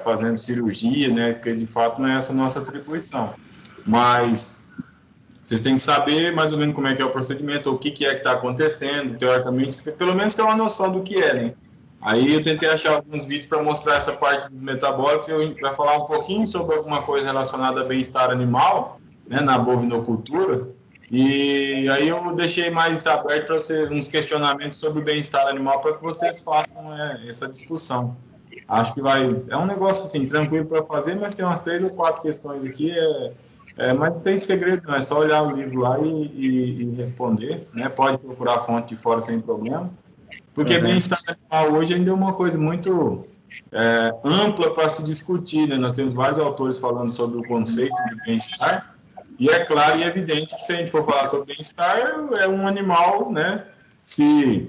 fazendo cirurgia, né? Porque de fato não é essa a nossa atribuição. Mas vocês têm que saber mais ou menos como é que é o procedimento, o que é que está acontecendo, teoricamente, pelo menos ter uma noção do que é, né? Aí eu tentei achar alguns vídeos para mostrar essa parte dos metabólicos. Eu vai falar um pouquinho sobre alguma coisa relacionada a bem-estar animal, né, na bovinocultura. E aí eu deixei mais aberto para vocês uns questionamentos sobre o bem-estar animal para que vocês façam essa discussão. Acho que é um negócio assim tranquilo para fazer, mas tem umas 3 ou 4 questões aqui. Mas não tem segredo, não. É só olhar o livro lá e responder, né? Pode procurar a fonte de fora sem problema. Porque bem-estar animal hoje ainda é uma coisa muito ampla para se discutir, né? Nós temos vários autores falando sobre o conceito de bem-estar, e é claro e evidente que se a gente for falar sobre bem-estar, é um animal, né? Que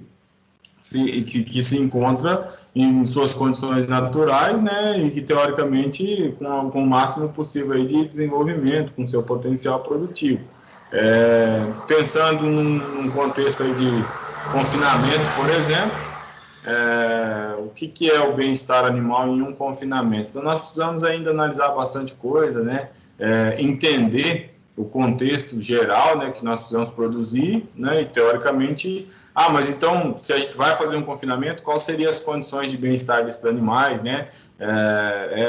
se encontra em suas condições naturais, né? E que, teoricamente, com o máximo possível aí de desenvolvimento, com seu potencial produtivo. Pensando num contexto aí de confinamento, por exemplo, o que é o bem-estar animal em um confinamento? Então, nós precisamos ainda analisar bastante coisa, né? Entender o contexto geral, né, que nós precisamos produzir, né? E, teoricamente, mas então, se a gente vai fazer um confinamento, quais seriam as condições de bem-estar desses animais, né?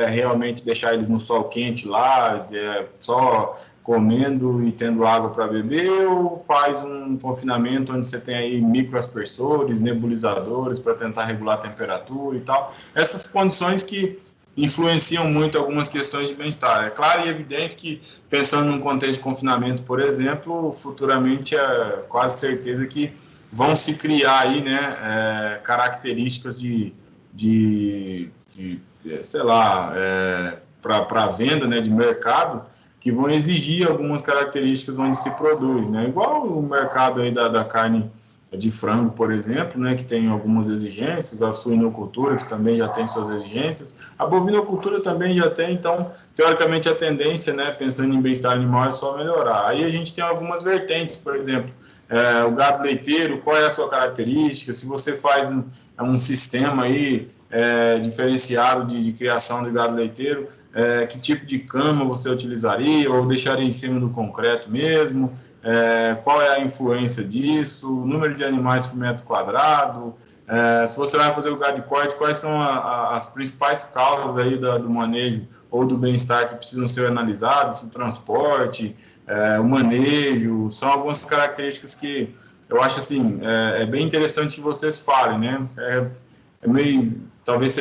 Realmente deixar eles no sol quente lá, só comendo e tendo água para beber, ou faz um confinamento onde você tem aí microaspersores, nebulizadores para tentar regular a temperatura e tal. Essas condições que influenciam muito algumas questões de bem-estar. É claro e evidente que, pensando num contexto de confinamento, por exemplo, futuramente é quase certeza que vão se criar aí, né, características sei lá, para venda, né, de mercado, que vão exigir algumas características onde se produz, né? Igual o mercado aí da carne de frango, por exemplo, né, que tem algumas exigências, a suinocultura, que também já tem suas exigências, a bovinocultura também já tem, então, teoricamente, a tendência, né, pensando em bem-estar animal, é só melhorar. Aí a gente tem algumas vertentes, por exemplo, o gado leiteiro, qual é a sua característica, se você faz um sistema aí diferenciado de criação de gado leiteiro, que tipo de cama você utilizaria, ou deixaria em cima do concreto mesmo, qual é a influência disso, o número de animais por metro quadrado, se você vai fazer o gado de corte, quais são as principais causas aí do manejo ou do bem-estar que precisam ser analisadas, o transporte, o manejo, são algumas características que eu acho assim, bem interessante que vocês falem, né? Talvez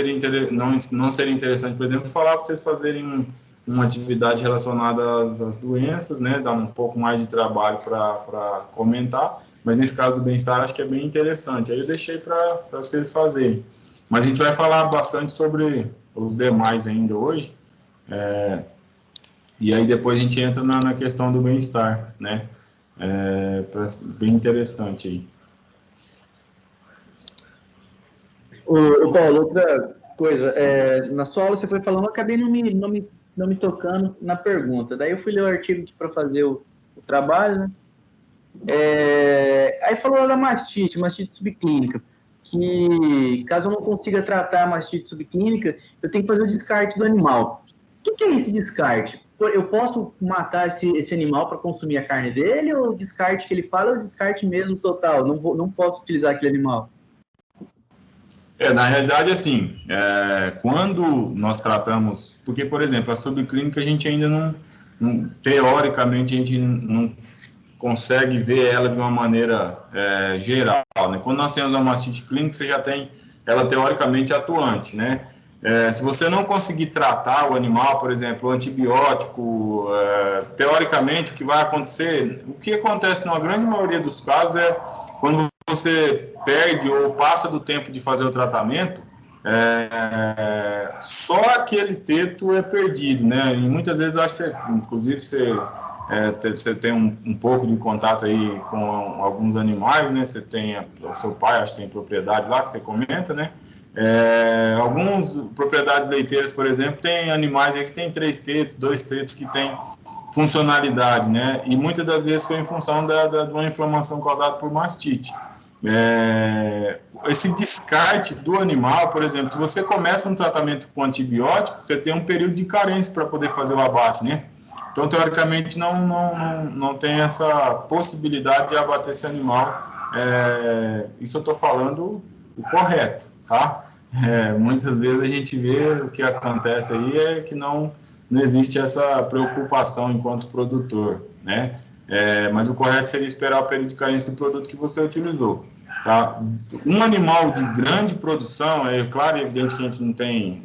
não seria interessante, por exemplo, falar para vocês fazerem uma atividade relacionada às doenças, né? Dar um pouco mais de trabalho para comentar, mas nesse caso do bem-estar acho que é bem interessante. Aí eu deixei para vocês fazerem. Mas a gente vai falar bastante sobre os demais ainda hoje, e aí depois a gente entra na questão do bem-estar, né? Bem interessante aí. O Paulo, outra coisa, na sua aula você foi falando, eu acabei não me tocando na pergunta. Daí eu fui ler o artigo para fazer o trabalho, né? Aí falou da mastite subclínica, que caso eu não consiga tratar a mastite subclínica, eu tenho que fazer o descarte do animal. O que é esse descarte? Eu posso matar esse animal para consumir a carne dele, ou o descarte que ele fala é o descarte mesmo total? Não posso utilizar aquele animal? Na realidade, assim, quando nós tratamos... Porque, por exemplo, a subclínica a gente ainda teoricamente, a gente não consegue ver ela de uma maneira geral, né? Quando nós temos a mastite clínica, você já tem ela teoricamente atuante, né? Se você não conseguir tratar o animal, por exemplo, o antibiótico, teoricamente, o que vai acontecer... O que acontece na grande maioria dos casos é quando você perde ou passa do tempo de fazer o tratamento, só aquele teto é perdido, né? E muitas vezes, acho que inclusive, você tem um pouco de contato aí com alguns animais, né? Você tem, o seu pai, acho que tem propriedade lá, que você comenta, né? Algumas propriedades leiteiras, por exemplo, tem animais aí que tem 3 tetos, 2 tetos que tem funcionalidade, né? E muitas das vezes foi em função de uma inflamação causada por mastite. esse descarte do animal, por exemplo, se você começa um tratamento com antibiótico, você tem um período de carência para poder fazer o abate, né? Então, teoricamente, não tem essa possibilidade de abater esse animal. Isso eu estou falando o correto, tá? Muitas vezes a gente vê o que acontece aí é que não existe essa preocupação enquanto produtor, né? Mas o correto seria esperar o período de carência do produto que você utilizou, tá? Um animal de grande produção, claro e evidente que a gente não tem,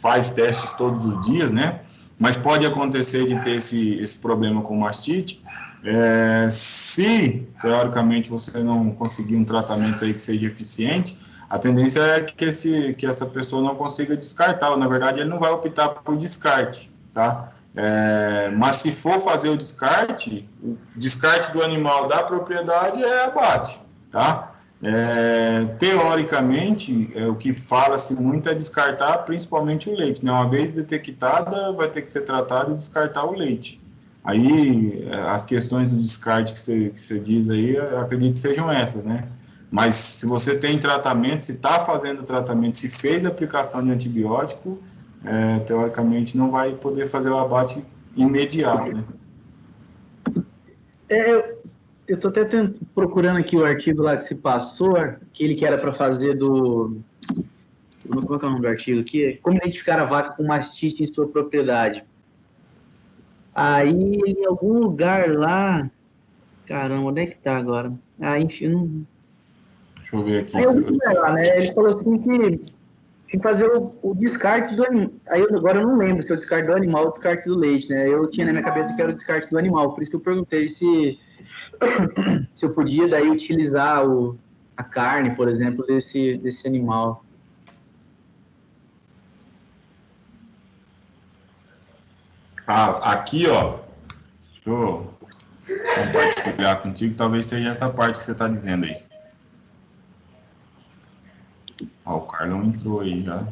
faz testes todos os dias, né? Mas pode acontecer de ter esse problema com mastite. Se, teoricamente, você não conseguir um tratamento aí que seja eficiente, a tendência é que essa pessoa não consiga descartar, ou, na verdade, ele não vai optar por descarte, tá? Mas se for fazer o descarte do animal da propriedade é abate, tá? Teoricamente, o que fala-se muito é descartar principalmente o leite, né? Uma vez detectada, vai ter que ser tratado e descartar o leite. Aí, as questões do descarte que você diz aí, eu acredito que sejam essas, né? Mas se você tem tratamento, se está fazendo tratamento, se fez aplicação de antibiótico, teoricamente não vai poder fazer o abate imediato, né? Eu estou até procurando aqui o artigo lá que se passou, aquele que era para fazer do... Qual é o nome do artigo aqui? Como identificar a vaca com mastite em sua propriedade. Aí, em algum lugar lá... Caramba, onde é que tá agora? Enfim, não... Deixa eu ver aqui. Aí, algum lugar lá, né? Ele falou assim que fazer o descarte do animal. Aí, agora eu não lembro se é o descarte do animal ou o descarte do leite, né? Eu tinha na minha cabeça que era o descarte do animal, por isso que eu perguntei se eu podia daí utilizar a carne, por exemplo, desse animal. Aqui, ó, deixa eu compartilhar contigo, talvez seja essa parte que você está dizendo aí. O Carlão entrou aí já.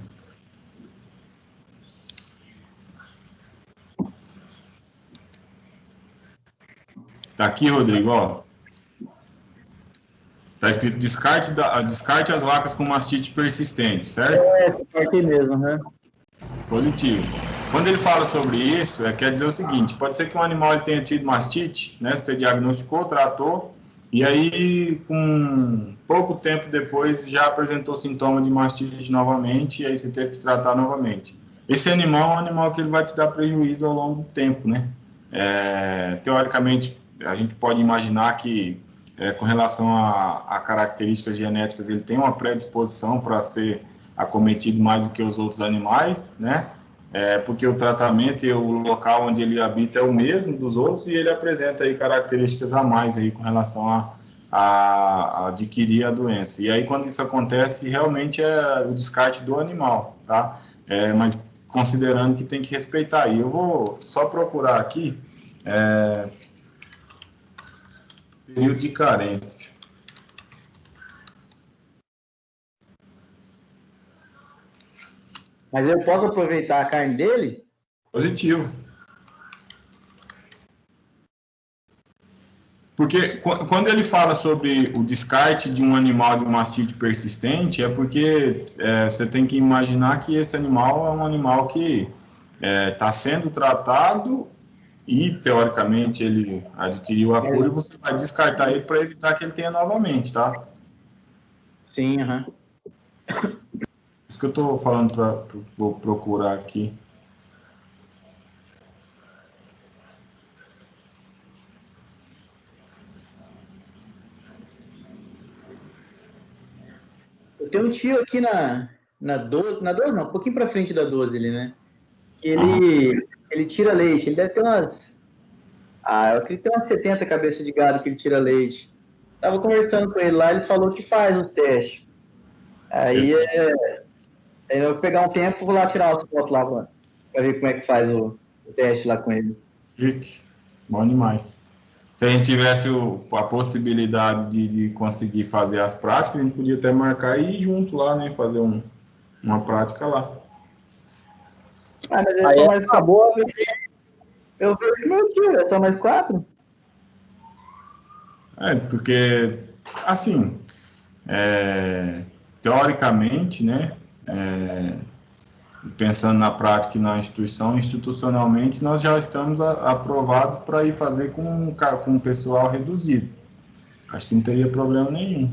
Tá aqui, Rodrigo, ó. Tá escrito descarte as vacas com mastite persistente, certo? Parte mesmo, né? Positivo. Quando ele fala sobre isso, quer dizer o seguinte: pode ser que um animal ele tenha tido mastite, né? Você diagnosticou, tratou, e aí, com pouco tempo depois, já apresentou sintoma de mastite novamente, e aí você teve que tratar novamente. Esse animal é um animal que ele vai te dar prejuízo ao longo do tempo, né? Teoricamente, a gente pode imaginar que, com relação a características genéticas, ele tem uma predisposição para ser acometido mais do que os outros animais, né? Porque o tratamento e o local onde ele habita é o mesmo dos outros e ele apresenta aí características a mais aí com relação a adquirir a doença. E aí, quando isso acontece, realmente é o descarte do animal, tá? Mas considerando que tem que respeitar. E eu vou só procurar aqui período de carência. Mas eu posso aproveitar a carne dele? Positivo. Porque quando ele fala sobre o descarte de um animal de mastite persistente, é porque você tem que imaginar que esse animal é um animal que está sendo tratado e, teoricamente, ele adquiriu a cura e você vai descartar ele para evitar que ele tenha novamente, tá? Sim, aham. Isso que eu estou falando vou procurar aqui. Eu tenho um tio aqui na 12 não, um pouquinho para frente da 12 ali, né? Ele tira leite, ele deve ter umas... eu acredito que tem umas 70 cabeças de gado que ele tira leite. Tava conversando com ele lá, ele falou que faz os testes. Aí eu vou pegar um tempo, vou lá tirar umas fotos lá para ver como é que faz o teste lá com ele. Chique. Bom demais. Se a gente tivesse a possibilidade de conseguir fazer as práticas, a gente podia até marcar e ir junto lá, né? Fazer uma prática lá. Mas é só mais 4. Eu vejo meu tio, é só mais 4? Porque, assim, teoricamente, né, pensando na prática e na instituição, institucionalmente, nós já estamos aprovados para ir fazer com um pessoal reduzido. Acho que não teria problema nenhum.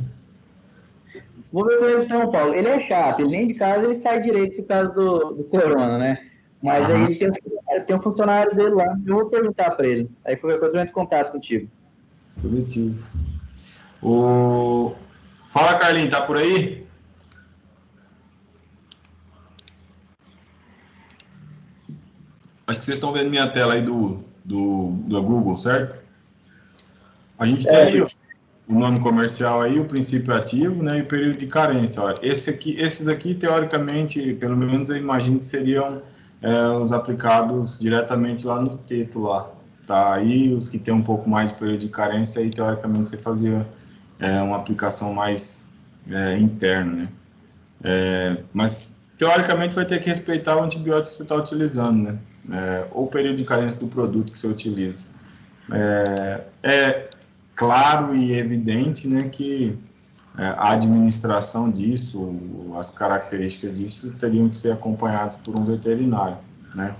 Vou ver com ele então, Paulo. Ele é chato, ele nem de casa ele sai direito por causa do corona, né? Mas aí ele tem um funcionário dele lá. Eu vou perguntar para ele. Aí qualquer coisa eu entro em contato contigo. Positivo. Fala, Carlinhos, tá por aí? Acho que vocês estão vendo minha tela aí do Google, certo? A gente tem o nome comercial aí, o princípio ativo, né, e o período de carência. Olha, esses aqui, teoricamente, pelo menos eu imagino que seriam os aplicados diretamente lá no título lá. Tá? Aí os que tem um pouco mais de período de carência, aí teoricamente você fazia uma aplicação mais interna, né? Mas teoricamente vai ter que respeitar o antibiótico que você está utilizando, né? Ou o período de carência do produto que você utiliza. Claro e evidente, né, que a administração disso, as características disso teriam que ser acompanhadas por um veterinário, né?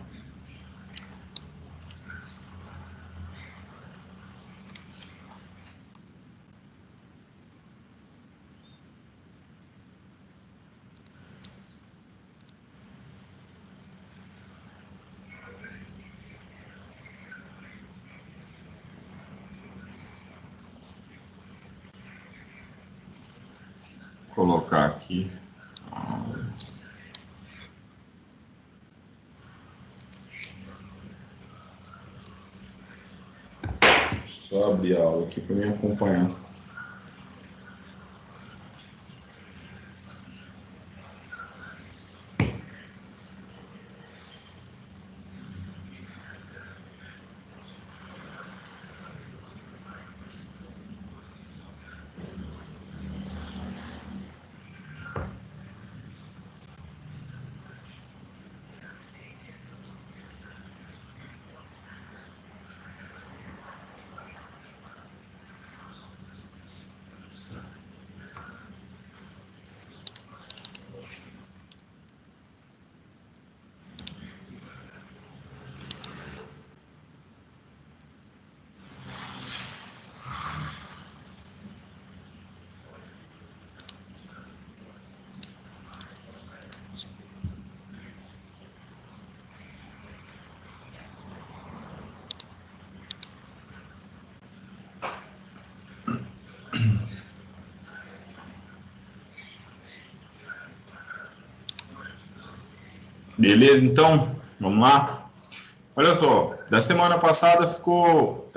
Vou colocar aqui. Só abrir a aula aqui para me acompanhar. Beleza, então, vamos lá? Olha só, da semana passada ficou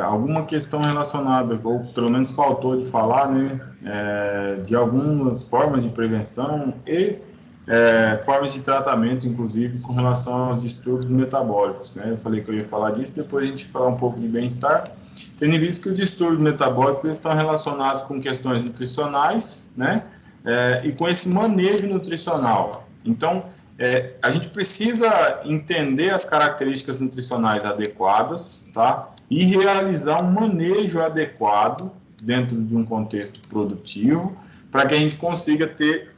alguma questão relacionada, ou pelo menos faltou de falar, né, de algumas formas de prevenção e formas de tratamento, inclusive, com relação aos distúrbios metabólicos, né? Eu falei que eu ia falar disso, depois a gente falar um pouco de bem-estar, tendo visto que os distúrbios metabólicos estão relacionados com questões nutricionais, né, e com esse manejo nutricional. Então, a gente precisa entender as características nutricionais adequadas, tá? E realizar um manejo adequado dentro de um contexto produtivo para que a gente consiga ter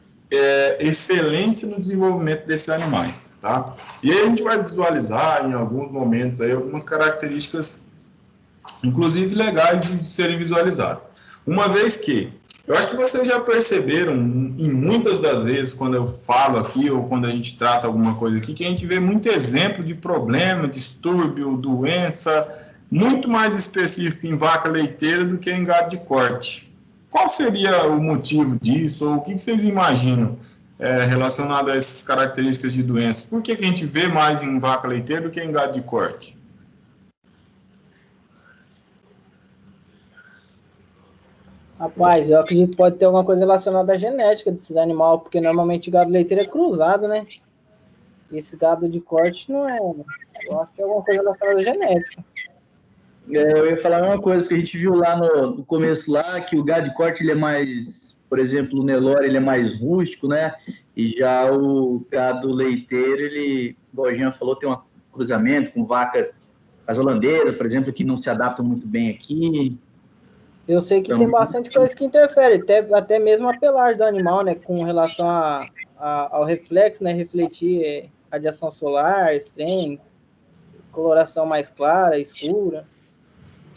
excelência no desenvolvimento desses animais, tá? E aí a gente vai visualizar em alguns momentos aí algumas características, inclusive legais de serem visualizadas. Uma vez que eu acho que vocês já perceberam, em muitas das vezes, quando eu falo aqui, ou quando a gente trata alguma coisa aqui, que a gente vê muito exemplo de problema, distúrbio, doença, muito mais específico em vaca leiteira do que em gado de corte. Qual seria o motivo disso, ou o que vocês imaginam relacionado a essas características de doença? Por que a gente vê mais em vaca leiteira do que em gado de corte? Rapaz, eu acredito que pode ter alguma coisa relacionada à genética desses animais, porque normalmente gado leiteiro é cruzado, né? Esse gado de corte não é. Eu acho que é alguma coisa relacionada à genética. Eu ia falar uma coisa, porque a gente viu lá no começo lá que o gado de corte ele é mais, por exemplo, o Nelore ele é mais rústico, né? E já o gado leiteiro, ele, igual a Jean falou, tem um cruzamento com vacas, as holandesas, por exemplo, que não se adaptam muito bem aqui. Eu sei que Então, tem bastante coisa que interfere, até mesmo a pelagem do animal, né, com relação ao reflexo, né, refletir radiação solar, extrema, coloração mais clara, escura.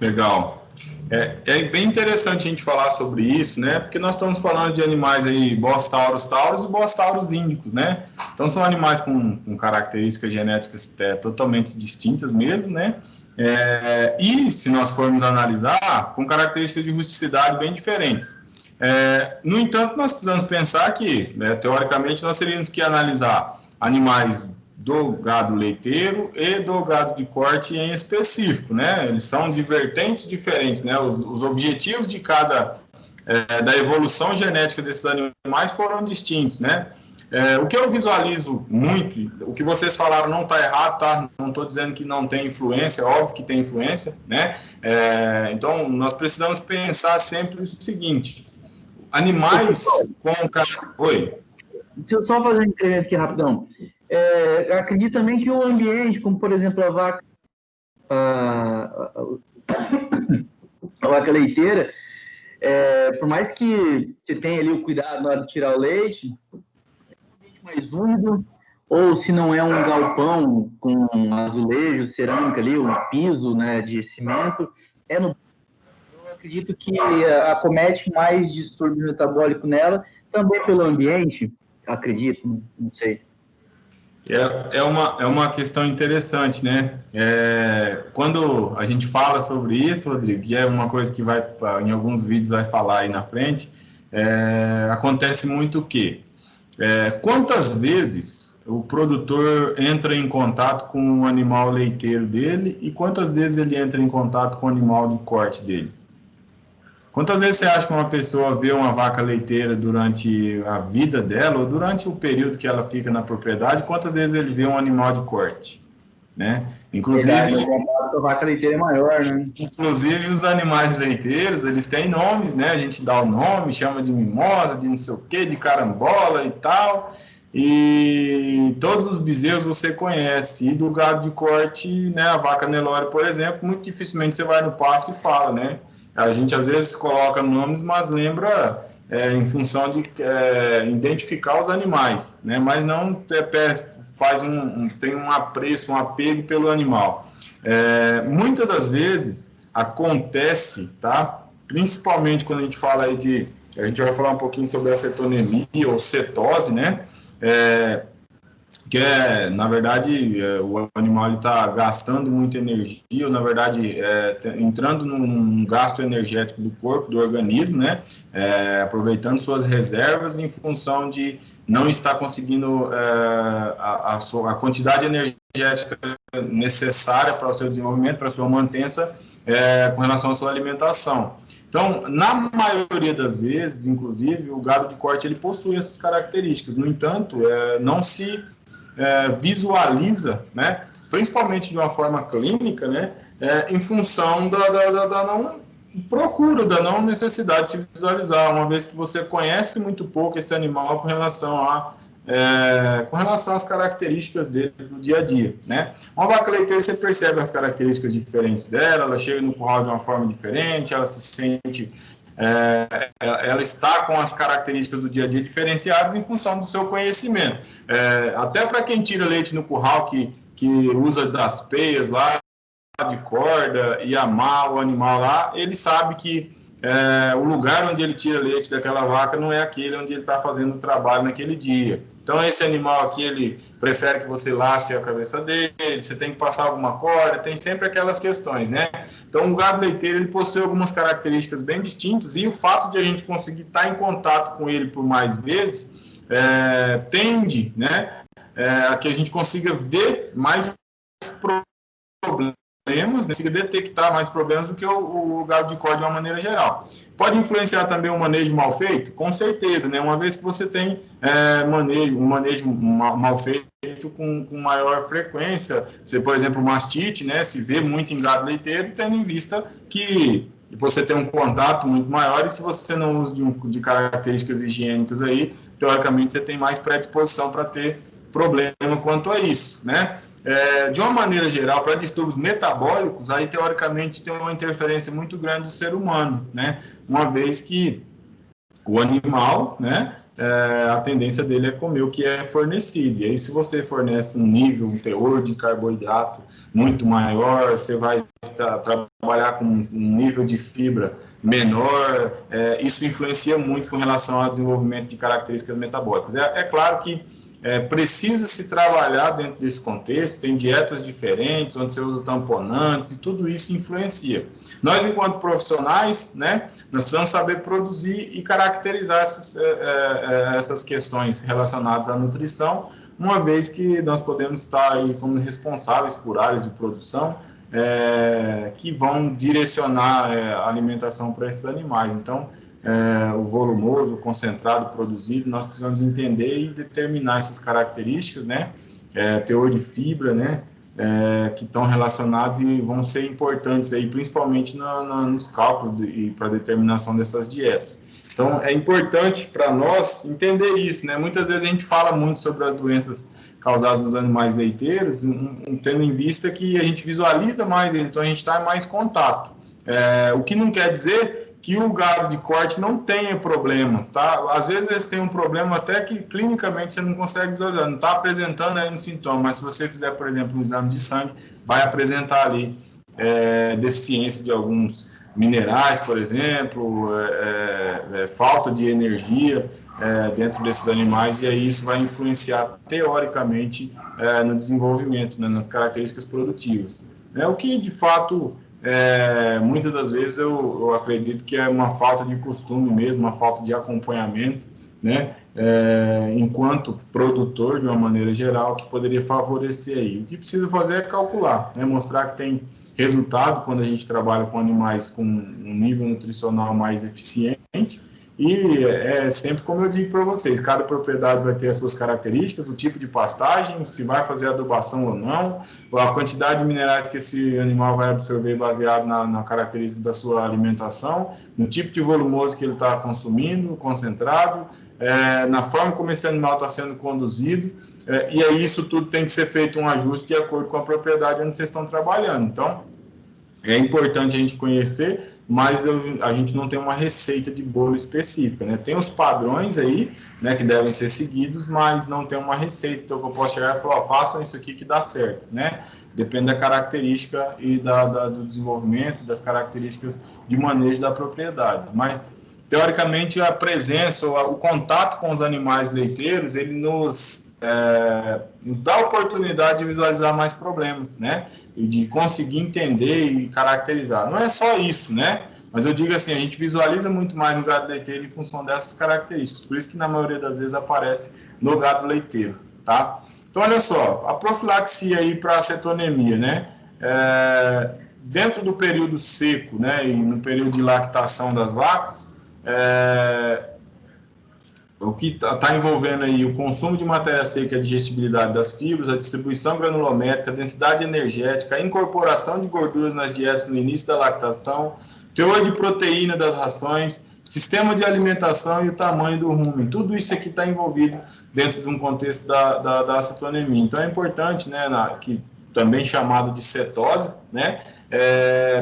legal. É bem interessante a gente falar sobre isso, né? Porque nós estamos falando de animais aí, Bos taurus taurus e Bos taurus índicos, né? Então são animais com características genéticas totalmente distintas mesmo, né? E se nós formos analisar, com características de rusticidade bem diferentes. No entanto, nós precisamos pensar que, né, teoricamente, nós teríamos que analisar animais do gado leiteiro e do gado de corte em específico, né? Eles são de vertentes diferentes, né? Os objetivos de cada da evolução genética desses animais foram distintos, né? O que eu visualizo muito, o que vocês falaram não está errado, tá? Não estou dizendo que não tem influência, óbvio que tem influência, né? Então, nós precisamos pensar sempre o seguinte: animais com... Oi? Deixa eu só fazer um incremento aqui rapidão. Eu acredito também que o ambiente, como por exemplo a vaca, a vaca leiteira, por mais que você tenha ali o cuidado na hora de tirar o leite, é um ambiente mais úmido, ou se não é um galpão com azulejo, cerâmica ali, um piso, né, de cimento, eu acredito que acomete mais distúrbio metabólico nela, também pelo ambiente, acredito, não sei. É uma questão interessante, né? Quando a gente fala sobre isso, Rodrigo, que é uma coisa que vai, em alguns vídeos vai falar aí na frente, acontece muito o quê? Quantas vezes o produtor entra em contato com o animal leiteiro dele e quantas vezes ele entra em contato com o animal de corte dele? Quantas vezes você acha que uma pessoa vê uma vaca leiteira durante a vida dela, ou durante o período que ela fica na propriedade, quantas vezes ele vê um animal de corte, né? Inclusive, a vaca leiteira é maior, né? Inclusive os animais leiteiros, eles têm nomes, né? A gente dá o nome, chama de mimosa, de não sei o quê, de carambola e tal. E todos os bezerros você conhece. E do gado de corte, né? A vaca Nelore, por exemplo, muito dificilmente você vai no pasto e fala, né? A gente às vezes coloca nomes, mas lembra em função de identificar os animais, né? Mas não tem um apreço, um apego pelo animal. Muitas das vezes acontece, tá? Principalmente quando a gente fala aí a gente vai falar um pouquinho sobre acetonemia ou cetose, né? Que na verdade, o animal está gastando muita energia, ou, na verdade, entrando num gasto energético do corpo, do organismo, né? Aproveitando suas reservas em função de não estar conseguindo a quantidade energética necessária para o seu desenvolvimento, para a sua mantença, com relação à sua alimentação. Então, na maioria das vezes, inclusive, o gado de corte ele possui essas características. No entanto, não se visualiza, né, principalmente de uma forma clínica, né, em função da não procura, da não necessidade de se visualizar, uma vez que você conhece muito pouco esse animal com relação às características dele do dia a dia, né? Uma vaca leiteira, você percebe as características diferentes dela, ela chega no curral de uma forma diferente, ela se sente... ela está com as características do dia a dia diferenciadas em função do seu conhecimento. Até para quem tira leite no curral, que usa das peias lá, de corda, e amar o animal lá, ele sabe que o lugar onde ele tira leite daquela vaca não é aquele onde ele está fazendo o trabalho naquele dia. Então, esse animal aqui, ele prefere que você lace a cabeça dele, você tem que passar alguma corda, tem sempre aquelas questões, né? Então, o gado leiteiro, ele possui algumas características bem distintas, e o fato de a gente conseguir estar em contato com ele por mais vezes, tende, né, a que a gente consiga ver mais problemas, consiga detectar mais problemas do que o gado de corte de uma maneira geral. Pode influenciar também o manejo mal feito? Com certeza, né? Uma vez que você tem um manejo mal feito com maior frequência, você, por exemplo, mastite, né? Se vê muito em gado leiteiro, tendo em vista que você tem um contato muito maior, e se você não usa de características higiênicas aí, teoricamente você tem mais predisposição para ter problema quanto a isso, né? de uma maneira geral, para distúrbios metabólicos, aí teoricamente tem uma interferência muito grande do ser humano, né? Uma vez que o animal, né, a tendência dele é comer o que é fornecido. E aí, se você fornece um nível, um teor de carboidrato muito maior, você vai trabalhar com um nível de fibra menor, isso influencia muito com relação ao desenvolvimento de características metabólicas. É claro que precisa se trabalhar dentro desse contexto, tem dietas diferentes, onde você usa tamponantes, e tudo isso influencia. Nós, enquanto profissionais, né, nós precisamos saber produzir e caracterizar essas questões relacionadas à nutrição, uma vez que nós podemos estar aí como responsáveis por áreas de produção que vão direcionar a alimentação para esses animais. Então, o volumoso, o concentrado produzido, nós precisamos entender e determinar essas características, né, teor de fibra, né, que estão relacionados e vão ser importantes aí, principalmente nos cálculos e para a determinação dessas dietas. Então, é importante para nós entender isso, né? Muitas vezes a gente fala muito sobre as doenças causadas nos animais leiteiros, tendo em vista que a gente visualiza mais eles, então a gente está em mais contato. O que não quer dizer que o gado de corte não tenha problemas, tá? Às vezes eles têm um problema até que clinicamente você não consegue visualizar, não está apresentando aí um sintoma, mas se você fizer, por exemplo, um exame de sangue, vai apresentar ali deficiência de alguns minerais, por exemplo, falta de energia dentro desses animais, e aí isso vai influenciar teoricamente no desenvolvimento, né, nas características produtivas. O que, de fato, muitas das vezes eu acredito que é uma falta de costume mesmo, uma falta de acompanhamento, né, enquanto produtor, de uma maneira geral, que poderia favorecer aí. O que precisa fazer é calcular, né, mostrar que tem resultado quando a gente trabalha com animais com um nível nutricional mais eficiente. E sempre como eu digo para vocês, cada propriedade vai ter as suas características, o tipo de pastagem, se vai fazer adubação ou não, a quantidade de minerais que esse animal vai absorver baseado na característica da sua alimentação, no tipo de volumoso que ele está consumindo, concentrado, na forma como esse animal está sendo conduzido, e aí isso tudo tem que ser feito um ajuste de acordo com a propriedade onde vocês estão trabalhando. Então, é importante a gente conhecer, mas a gente não tem uma receita de bolo específica, né? Tem os padrões aí, né, que devem ser seguidos, mas não tem uma receita. Então, eu posso chegar e falar, façam isso aqui que dá certo, né? Depende da característica e do desenvolvimento, das características de manejo da propriedade. Mas, teoricamente, a presença, o contato com os animais leiteiros, ele nos dá a oportunidade de visualizar mais problemas, né? E de conseguir entender e caracterizar. Não é só isso, né? Mas eu digo assim, a gente visualiza muito mais no gado leiteiro em função dessas características. Por isso que na maioria das vezes aparece no gado leiteiro, tá? Então, olha só, a profilaxia aí para a cetonemia, né? Dentro do período seco, né? E no período de lactação das vacas, o que está envolvendo aí o consumo de matéria seca, a digestibilidade das fibras, a distribuição granulométrica, a densidade energética, a incorporação de gorduras nas dietas no início da lactação, teor de proteína das rações, sistema de alimentação e o tamanho do rumen. Tudo isso aqui está envolvido dentro de um contexto da acetonemia. Então é importante, né, que também chamado de cetose, né,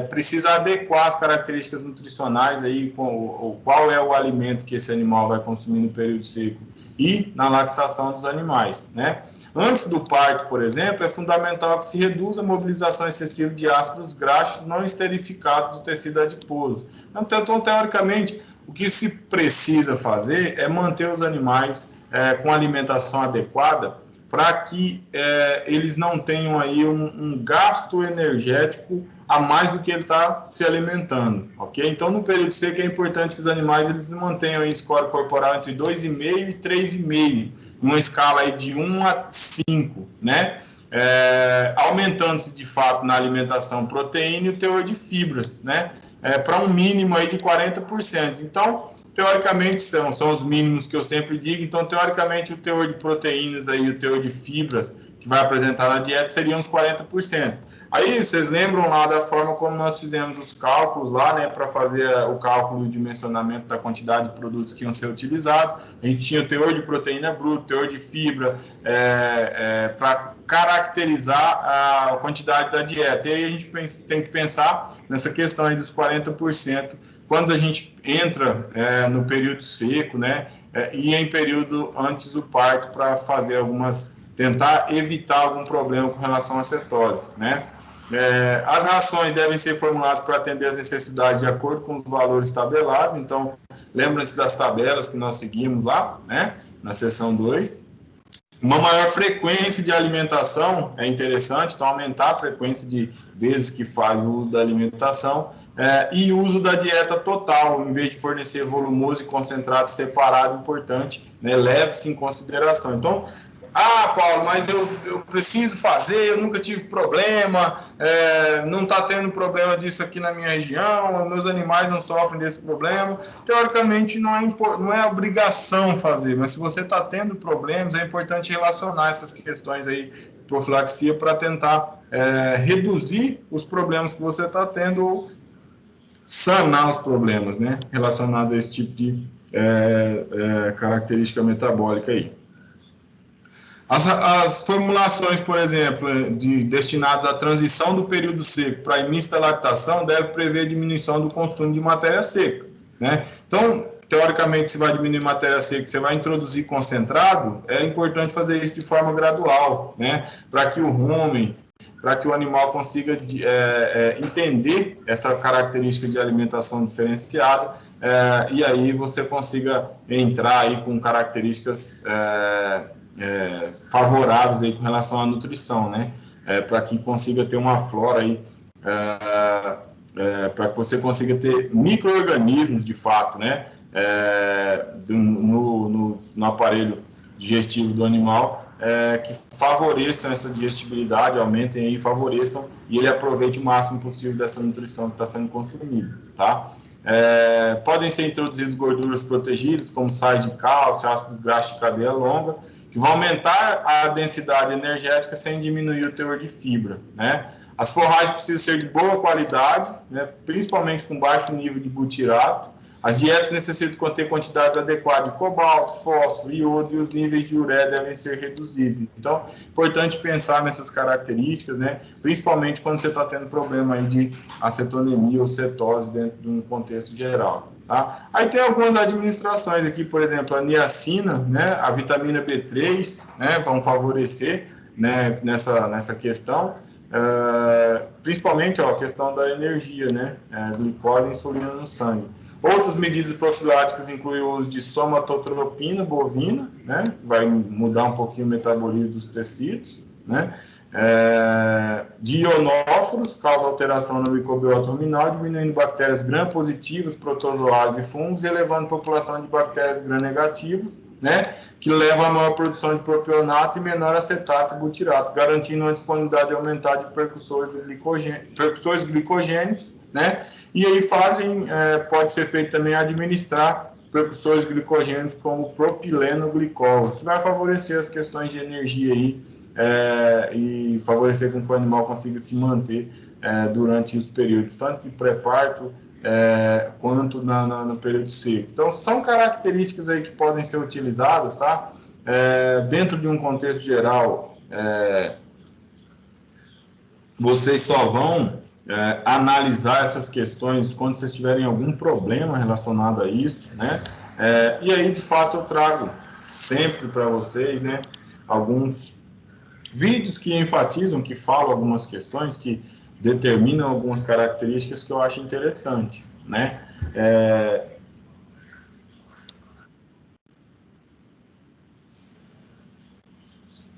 precisa adequar as características nutricionais aí com qual é o alimento que esse animal vai consumir no período seco e na lactação dos animais, né? Antes do parto, por exemplo, é fundamental que se reduza a mobilização excessiva de ácidos graxos não esterificados do tecido adiposo. Então, teoricamente, o que se precisa fazer é manter os animais com alimentação adequada para que eles não tenham aí um gasto energético a mais do que ele está se alimentando, ok? Então, no período seco é importante que os animais eles mantenham aí score corporal entre 2,5 e 3,5, numa escala aí de 1 a 5, né? Aumentando-se, de fato, na alimentação proteína e o teor de fibras, né? Para um mínimo aí de 40%. Então, teoricamente, são os mínimos que eu sempre digo. Então, teoricamente, o teor de proteínas aí, o teor de fibras que vai apresentar na dieta seria uns 40%. Aí, vocês lembram lá da forma como nós fizemos os cálculos lá, né, para fazer o cálculo de dimensionamento da quantidade de produtos que iam ser utilizados. A gente tinha o teor de proteína bruta, teor de fibra, para caracterizar a quantidade da dieta. E aí a gente tem que pensar nessa questão aí dos 40%, quando a gente entra no período seco, né, e em período antes do parto, para fazer tentar evitar algum problema com relação à cetose, né? As rações devem ser formuladas para atender as necessidades de acordo com os valores tabelados. Então, lembra-se das tabelas que nós seguimos lá, né, na seção 2. Uma maior frequência de alimentação é interessante, então aumentar a frequência de vezes que faz o uso da alimentação, e o uso da dieta total, em vez de fornecer volumoso e concentrado separado, importante, né, leve-se em consideração. Então, Paulo, mas eu preciso fazer, eu nunca tive problema, não está tendo problema disso aqui na minha região, meus animais não sofrem desse problema. Teoricamente, não é obrigação fazer, mas se você está tendo problemas, é importante relacionar essas questões aí, profilaxia, para tentar reduzir os problemas que você está tendo ou sanar os problemas, né, relacionados a esse tipo de característica metabólica aí. As formulações, por exemplo, destinadas à transição do período seco para início da lactação devem prever diminuição do consumo de matéria seca, né? Então, teoricamente, se vai diminuir matéria seca, você vai introduzir concentrado, é importante fazer isso de forma gradual, né? Para que o rumen, para que o animal consiga entender essa característica de alimentação diferenciada, e aí você consiga entrar aí com características favoráveis aí com relação à nutrição, né? Para que consiga ter uma flora aí, para que você consiga ter micro-organismos de fato, né? No aparelho digestivo do animal, que favoreçam essa digestibilidade, aumentem e favoreçam, e ele aproveite o máximo possível dessa nutrição que está sendo consumida, tá? Podem ser introduzidas gorduras protegidas, como sais de cálcio, ácidos graxos de cadeia longa, que vão aumentar a densidade energética sem diminuir o teor de fibra, né? As forragens precisam ser de boa qualidade, né, principalmente com baixo nível de butirato. As dietas necessitam conter quantidades adequadas de cobalto, fósforo, iodo, e os níveis de ureia devem ser reduzidos. Então, é importante pensar nessas características, né, principalmente quando você está tendo problema aí de acetonemia ou cetose dentro de um contexto geral. Tá? Aí tem algumas administrações aqui, por exemplo, a niacina, né, a vitamina B3, né, vão favorecer, né, nessa questão, principalmente a questão da energia, né, glicose e insulina no sangue. Outras medidas profiláticas incluem o uso de somatotropina bovina, né, vai mudar um pouquinho o metabolismo dos tecidos, né, de ionóforos, causa alteração na microbiota ruminal, diminuindo bactérias gram-positivas, protozoários e fungos, e elevando a população de bactérias gram-negativas, né, que leva a maior produção de propionato e menor acetato e butirato, garantindo uma disponibilidade aumentada de precursores glicogênicos, né, e aí pode ser feito também administrar precursores glicogênicos como propileno glicol, que vai favorecer as questões de energia aí, e favorecer com que o animal consiga se manter durante os períodos, tanto de pré-parto quanto no período seco. Então, são características aí que podem ser utilizadas, tá? Dentro de um contexto geral, vocês só vão analisar essas questões quando vocês tiverem algum problema relacionado a isso, né? E aí, de fato, eu trago sempre para vocês, né, alguns vídeos que enfatizam, que falam algumas questões, que determinam algumas características que eu acho interessante, né?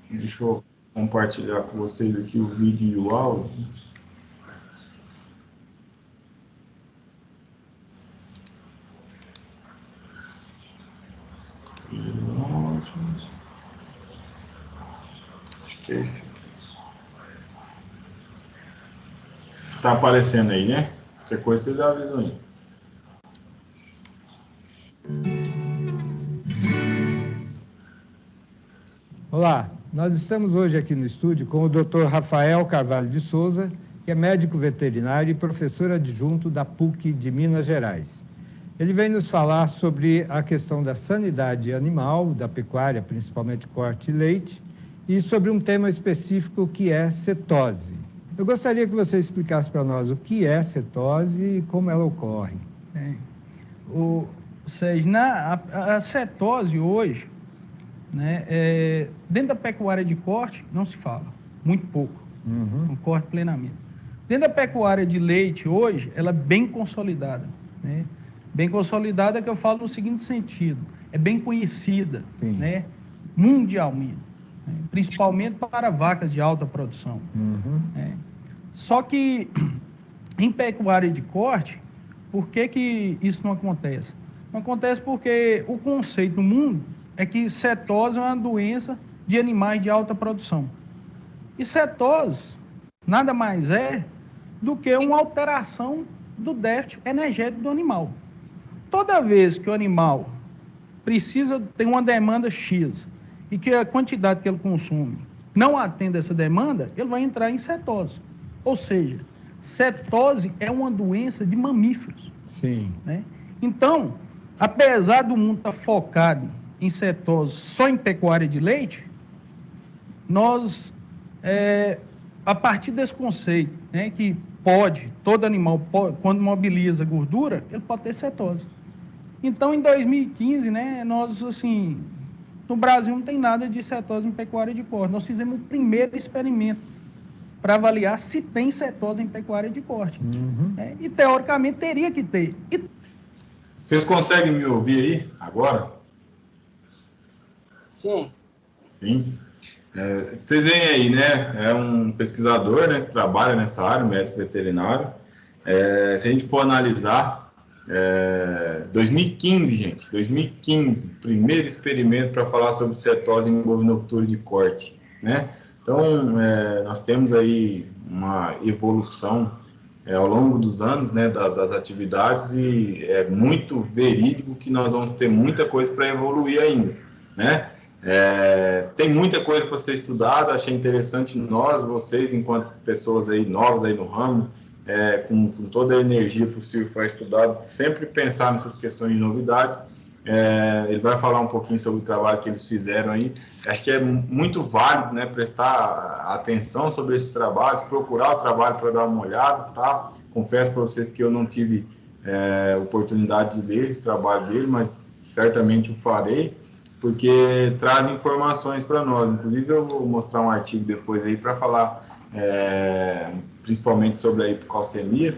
Deixa eu compartilhar com vocês aqui o vídeo e o áudio. Acho que é esse. Tá aparecendo aí, né? Qualquer coisa vocês avisam aí. Olá, nós estamos hoje aqui no estúdio com o Dr. Rafael Carvalho de Souza, que é médico veterinário e professor adjunto da PUC de Minas Gerais. Ele vem nos falar sobre a questão da sanidade animal, da pecuária, principalmente corte e leite, e sobre um tema específico que é cetose. Eu gostaria que você explicasse para nós o que é cetose e como ela ocorre. Sérgio, a cetose hoje, né, dentro da pecuária de corte, não se fala, muito pouco, concordo plenamente. Dentro da pecuária de leite hoje, ela é bem consolidada, né? Bem consolidada que eu falo no seguinte sentido, é bem conhecida, né, mundialmente, né, principalmente para vacas de alta produção. Né? Só que em pecuária de corte, por que isso não acontece? Não acontece porque o conceito no mundo é que cetose é uma doença de animais de alta produção. E cetose nada mais é do que uma alteração do déficit energético do animal. Toda vez que o animal tem uma demanda X e que a quantidade que ele consome não atende essa demanda, ele vai entrar em cetose. Ou seja, cetose é uma doença de mamíferos. Sim. Né? Então, apesar do mundo estar focado em cetose só em pecuária de leite, nós, a partir desse conceito, né, que todo animal, quando mobiliza gordura, ele pode ter cetose. Então, em 2015, né, nós, assim, no Brasil não tem nada de cetose em pecuária de corte. Nós fizemos o primeiro experimento para avaliar se tem cetose em pecuária de corte. Né? E, teoricamente, teria que ter. Vocês conseguem me ouvir aí, agora? Sim. Sim. Vocês veem aí, né? É um pesquisador, né, que trabalha nessa área, médico veterinário. Se a gente for analisar, 2015, gente, 2015, primeiro experimento para falar sobre cetose em bovinocultura de corte, né? Então, nós temos aí uma evolução ao longo dos anos, né, das atividades, e é muito verídico que nós vamos ter muita coisa para evoluir ainda, né? Tem muita coisa para ser estudada. Achei interessante vocês, enquanto pessoas aí novas aí no ramo, com toda a energia possível para estudar, sempre pensar nessas questões de novidade. Ele vai falar um pouquinho sobre o trabalho que eles fizeram aí. Acho que é muito válido, né, prestar atenção sobre esses trabalhos, procurar o trabalho para dar uma olhada, tá? Confesso para vocês que eu não tive oportunidade de ler o trabalho dele, mas certamente o farei, porque traz informações para nós. Inclusive, eu vou mostrar um artigo depois aí para falar principalmente sobre a hipocalcemia,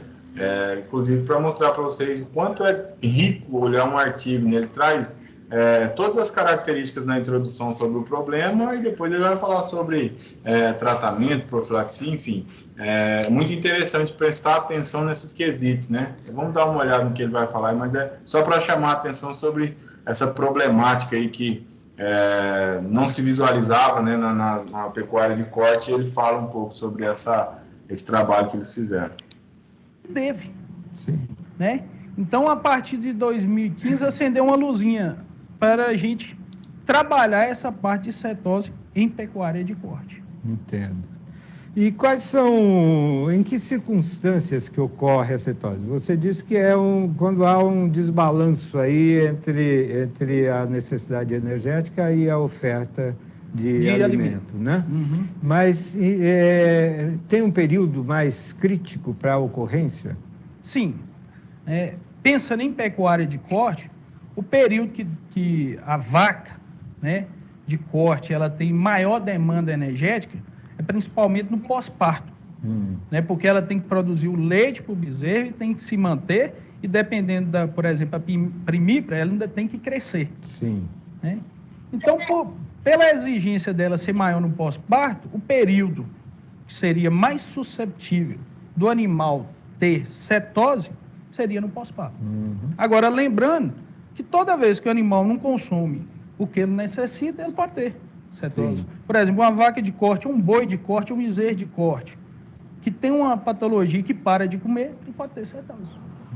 inclusive para mostrar para vocês o quanto é rico olhar um artigo, né? Ele traz todas as características na introdução sobre o problema, e depois ele vai falar sobre tratamento, profilaxia, enfim. É muito interessante prestar atenção nesses quesitos, né? Vamos dar uma olhada no que ele vai falar, mas é só para chamar a atenção sobre essa problemática aí que não se visualizava, né, na pecuária de corte. Ele fala um pouco sobre esse trabalho que eles fizeram. Teve. Sim. Né? Então, a partir de 2015, acendeu uma luzinha para a gente trabalhar essa parte de cetose em pecuária de corte. Entendo. E em que circunstâncias que ocorre a cetose? Você disse que quando há um desbalanço aí entre a necessidade energética e a oferta de alimento, né? Mas tem um período mais crítico para a ocorrência? Sim. Pensando em pecuária de corte, o período que a vaca, né, de corte, ela tem maior demanda energética principalmente no pós-parto, né? Porque ela tem que produzir o leite para o bezerro e tem que se manter, e dependendo por exemplo, a primípara, ela ainda tem que crescer. Sim. Né? Então, pela exigência dela ser maior no pós-parto, o período que seria mais susceptível do animal ter cetose seria no pós-parto. Agora, lembrando que toda vez que o animal não consome o que ele necessita, ele pode ter cetose. Sim. Por exemplo, uma vaca de corte, um boi de corte, um bezerro de corte, que tem uma patologia que para de comer, ele pode ter cetose.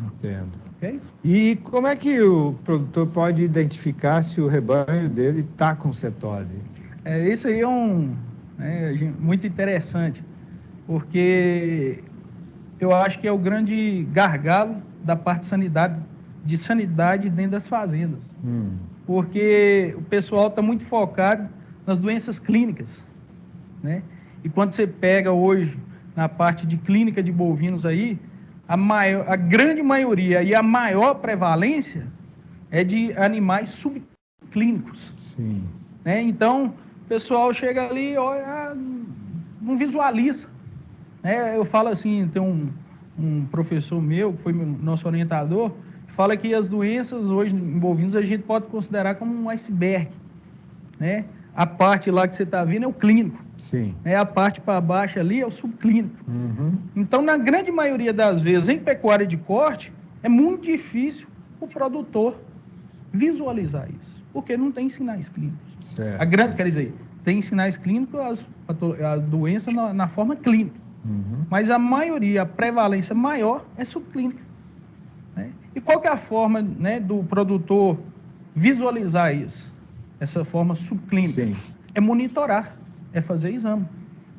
Entendo. Okay? E como é que o produtor pode identificar se o rebanho dele está com cetose? Isso aí é muito interessante, porque eu acho que é o grande gargalo da parte de sanidade dentro das fazendas. Porque o pessoal está muito focado nas doenças clínicas, né? E quando você pega hoje na parte de clínica de bovinos aí, a grande maioria e a maior prevalência é de animais subclínicos. Sim. Né? Então, o pessoal chega ali e olha, não visualiza. Né? Eu falo assim, tem um professor meu, que foi nosso orientador, que fala que as doenças hoje em bovinos a gente pode considerar como um iceberg. Né? A parte lá que você está vendo é o clínico. Sim. A parte para baixo ali é o subclínico. Então, na grande maioria das vezes, em pecuária de corte, é muito difícil o produtor visualizar isso, porque não tem sinais clínicos. Certo. Quer dizer, tem sinais clínicos, a doença na forma clínica, mas a maioria, a prevalência maior é subclínica. Né? E qual que é a forma, né, do produtor visualizar isso? Essa forma subclínica? Sim. É monitorar, é fazer exame,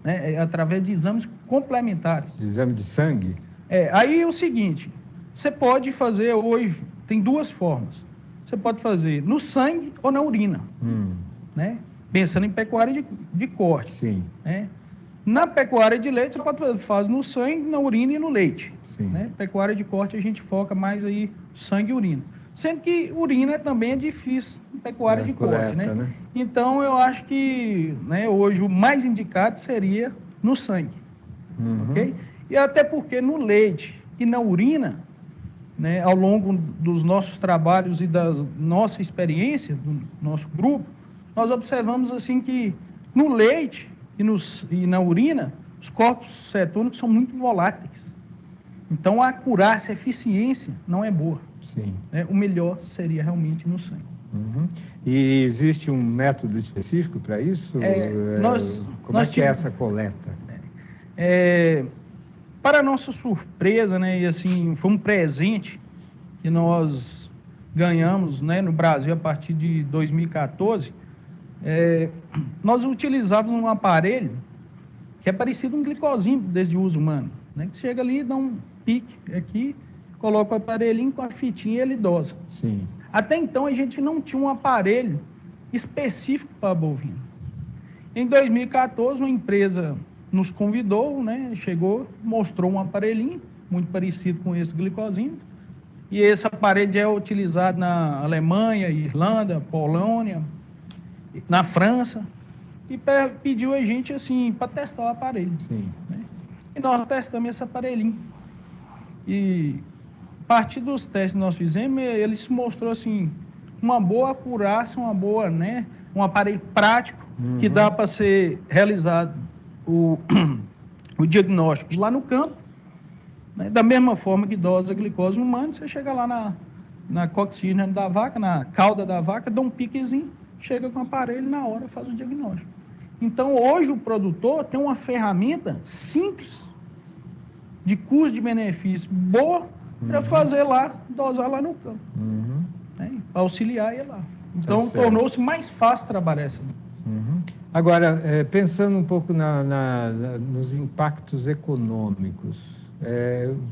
né? É através de exames complementares. Exame de sangue? Aí é o seguinte, você pode fazer hoje, tem duas formas. Você pode fazer no sangue ou na urina, né? Pensando em pecuária de corte. Sim. Né? Na pecuária de leite, você pode fazer no sangue, na urina e no leite. Sim. Né? Pecuária de corte, a gente foca mais aí sangue e urina. Sendo que urina também é difícil em pecuária de corte, né? Então, eu acho que, né, hoje o mais indicado seria no sangue, ok? E até porque no leite e na urina, né, ao longo dos nossos trabalhos e da nossa experiência, do nosso grupo, nós observamos assim que no leite e na urina, os corpos cetônicos são muito voláteis. Então, a acurácia, a eficiência não é boa. Sim. Né? O melhor seria realmente no sangue. E existe um método específico para isso? Como é que é essa coleta? Para nossa surpresa, né, e assim, foi um presente que nós ganhamos, né, no Brasil a partir de 2014, nós utilizávamos um aparelho que é parecido com um glicosímetro desde uso humano, né, que chega ali, dá um pique aqui, coloca o aparelhinho com a fitinha e ele dosa. Sim. Até então a gente não tinha um aparelho específico para bovino. Em 2014, uma empresa nos convidou, né, chegou, mostrou um aparelhinho muito parecido com esse glicosímetro, e esse aparelho já é utilizado na Alemanha, Irlanda, Polônia, na França, e pediu a gente assim para testar o aparelho. Sim. Né? E nós testamos esse aparelhinho. E a partir dos testes que nós fizemos, ele se mostrou assim uma boa acurácia, né, um aparelho prático que dá para ser realizado o diagnóstico lá no campo, né, da mesma forma que dosa a glicose humana. Você chega lá na coxígena da vaca, na cauda da vaca, dá um piquezinho, chega com o aparelho, na hora faz o diagnóstico. Então, hoje o produtor tem uma ferramenta simples, de custo de benefício boa, para fazer lá, dosar lá no campo, né, para auxiliar ele lá. Então, tornou-se mais fácil trabalhar essa. Agora, pensando um pouco nos impactos econômicos,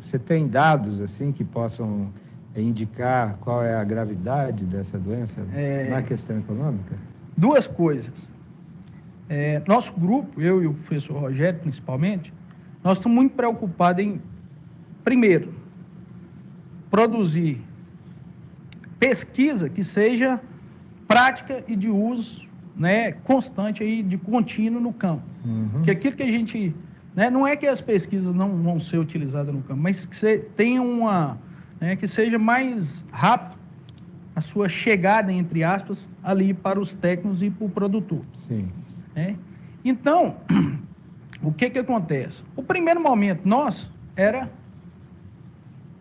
você tem dados assim que possam indicar qual é a gravidade dessa doença na questão econômica? Duas coisas. Nosso grupo, eu e o professor Rogério principalmente, nós estamos muito preocupados em, primeiro, produzir pesquisa que seja prática e de uso, né, constante, aí, de contínuo no campo. Que aquilo que a gente... Né, não é que as pesquisas não vão ser utilizadas no campo, mas que você tenha que seja mais rápido a sua chegada, entre aspas, ali para os técnicos e para o produtor. Sim. Né? Então, o que acontece? O primeiro momento nosso era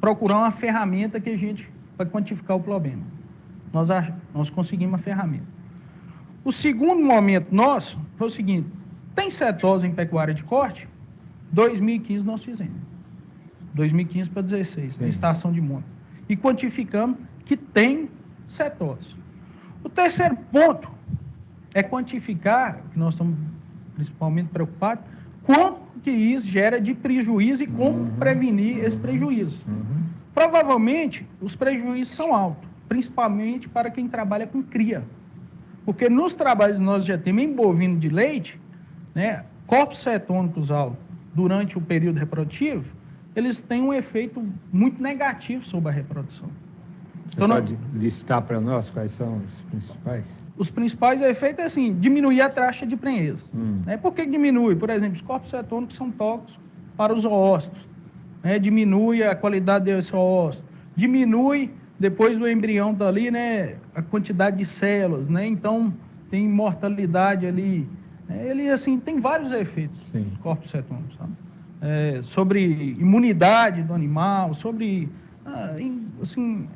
procurar uma ferramenta que a gente, para quantificar o problema. Nós conseguimos uma ferramenta. O segundo momento nosso foi o seguinte: tem cetose em pecuária de corte? 2015 nós fizemos. 2015 para 2016, na estação de Mônaco. E quantificamos que tem cetose. O terceiro ponto é quantificar, que nós estamos principalmente preocupados, quanto que isso gera de prejuízo e como prevenir esse prejuízo. Provavelmente, os prejuízos são altos, principalmente para quem trabalha com cria. Porque nos trabalhos que nós já temos em bovino de leite, né, corpos cetônicos altos durante o período reprodutivo, eles têm um efeito muito negativo sobre a reprodução. Você pode listar para nós quais são os principais? Os principais efeitos é assim, diminuir a taxa de prenhez. Né? Por que diminui? Por exemplo, os corpos cetônicos são tóxicos para os oócitos. Né? Diminui a qualidade desse oócito. Diminui, depois do embrião dali, né, a quantidade de células. Né? Então, tem mortalidade ali. Ele, assim, tem vários efeitos, os corpos cetônicos. Sabe? Sobre imunidade do animal, sobre, assim...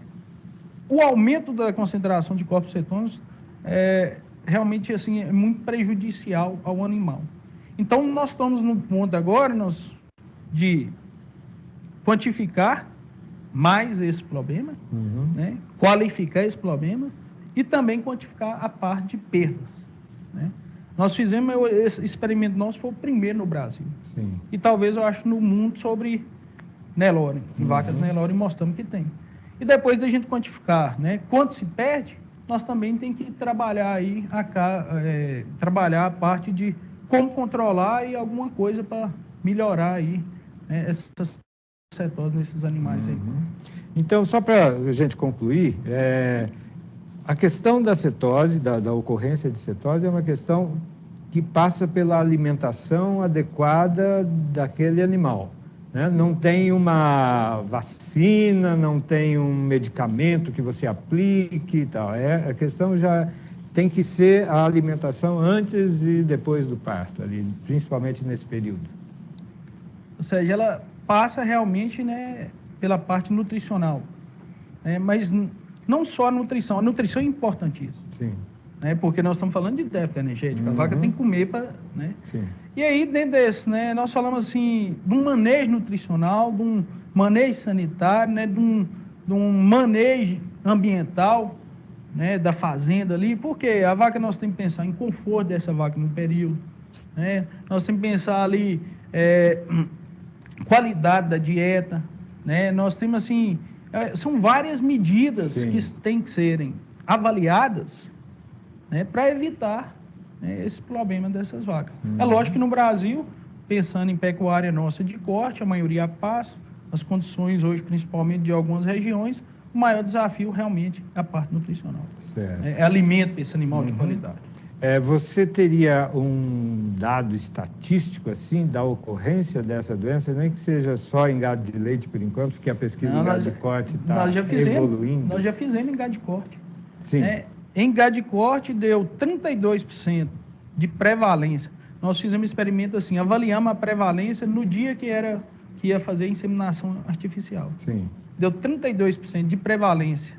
O aumento da concentração de corpos cetônicos realmente assim, é muito prejudicial ao animal. Então, nós estamos no ponto agora de quantificar mais esse problema, né? Qualificar esse problema e também quantificar a parte de perdas. Né? Nós fizemos, esse experimento nosso foi o primeiro no Brasil. Sim. E talvez, eu acho, no mundo sobre Nelore, vacas Nelore, mostramos que tem. E depois da gente quantificar, né, quanto se perde, nós também tem que trabalhar aí trabalhar a parte de como controlar e alguma coisa para melhorar aí, né, essas cetose nesses animais aí. Então, só para a gente concluir, a questão da cetose, da ocorrência de cetose, é uma questão que passa pela alimentação adequada daquele animal. Né? Não tem uma vacina, não tem um medicamento que você aplique e tal. A questão já tem que ser a alimentação antes e depois do parto, ali, principalmente nesse período. Ou seja, ela passa realmente, né, pela parte nutricional. Mas não só a nutrição é importantíssima. Sim. Né, porque nós estamos falando de déficit energético, a vaca tem que comer para... Né? Sim. E aí, dentro desse, né, nós falamos assim, de um manejo nutricional, de um manejo sanitário, né, de um manejo ambiental, né, da fazenda ali, porque a vaca nós temos que pensar em conforto dessa vaca no período, né, nós temos que pensar ali qualidade da dieta, né, nós temos assim, são várias medidas que têm que serem avaliadas, né, para evitar, né, esse problema dessas vacas. É lógico que no Brasil, pensando em pecuária nossa de corte, a maioria a pasto, as condições hoje, principalmente de algumas regiões, o maior desafio realmente é a parte nutricional. Certo. Alimenta esse animal de qualidade. Você teria um dado estatístico, assim, da ocorrência dessa doença, nem que seja só em gado de leite, por enquanto, porque a pesquisa em gado de corte está evoluindo? Nós já fizemos em gado de corte. Sim. Em gado de corte deu 32% de prevalência. Nós fizemos um experimento assim, avaliamos a prevalência no dia que ia fazer a inseminação artificial. Sim. Deu 32% de prevalência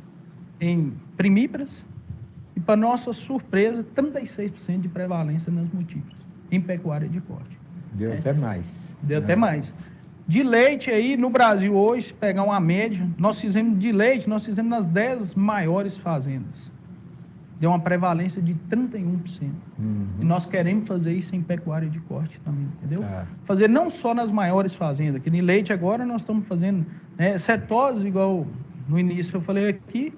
em primíparas e, para nossa surpresa, 36% de prevalência nas múltiplas, em pecuária de corte. Deu até mais. Deu até mais. De leite aí, no Brasil hoje, se pegar uma média, nós fizemos nas 10 maiores fazendas. Deu uma prevalência de 31%. E nós queremos fazer isso em pecuária de corte também, entendeu? Fazer não só nas maiores fazendas, que em leite agora nós estamos fazendo, cetose, igual no início eu falei aqui,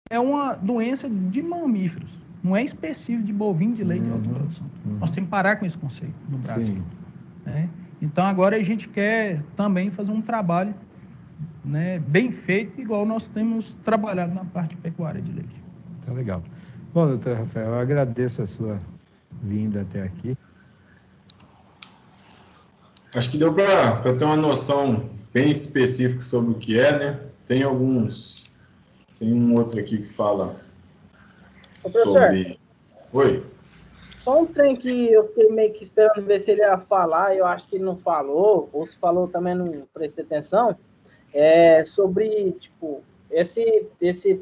é uma doença de mamíferos, não é específico de bovino de leite de alta produção. Nós temos que parar com esse conceito no Brasil. Então agora a gente quer também fazer um trabalho, né, bem feito, igual nós temos trabalhado na parte de pecuária de leite. Tá legal. Bom, doutor Rafael, eu agradeço a sua vinda até aqui. Acho que deu para ter uma noção bem específica sobre o que é, né? Tem um outro aqui que fala sobre... Oi? Só um trem que eu fiquei meio que esperando ver se ele ia falar, eu acho que ele não falou, ou se falou também não prestei atenção, sobre, tipo... Esse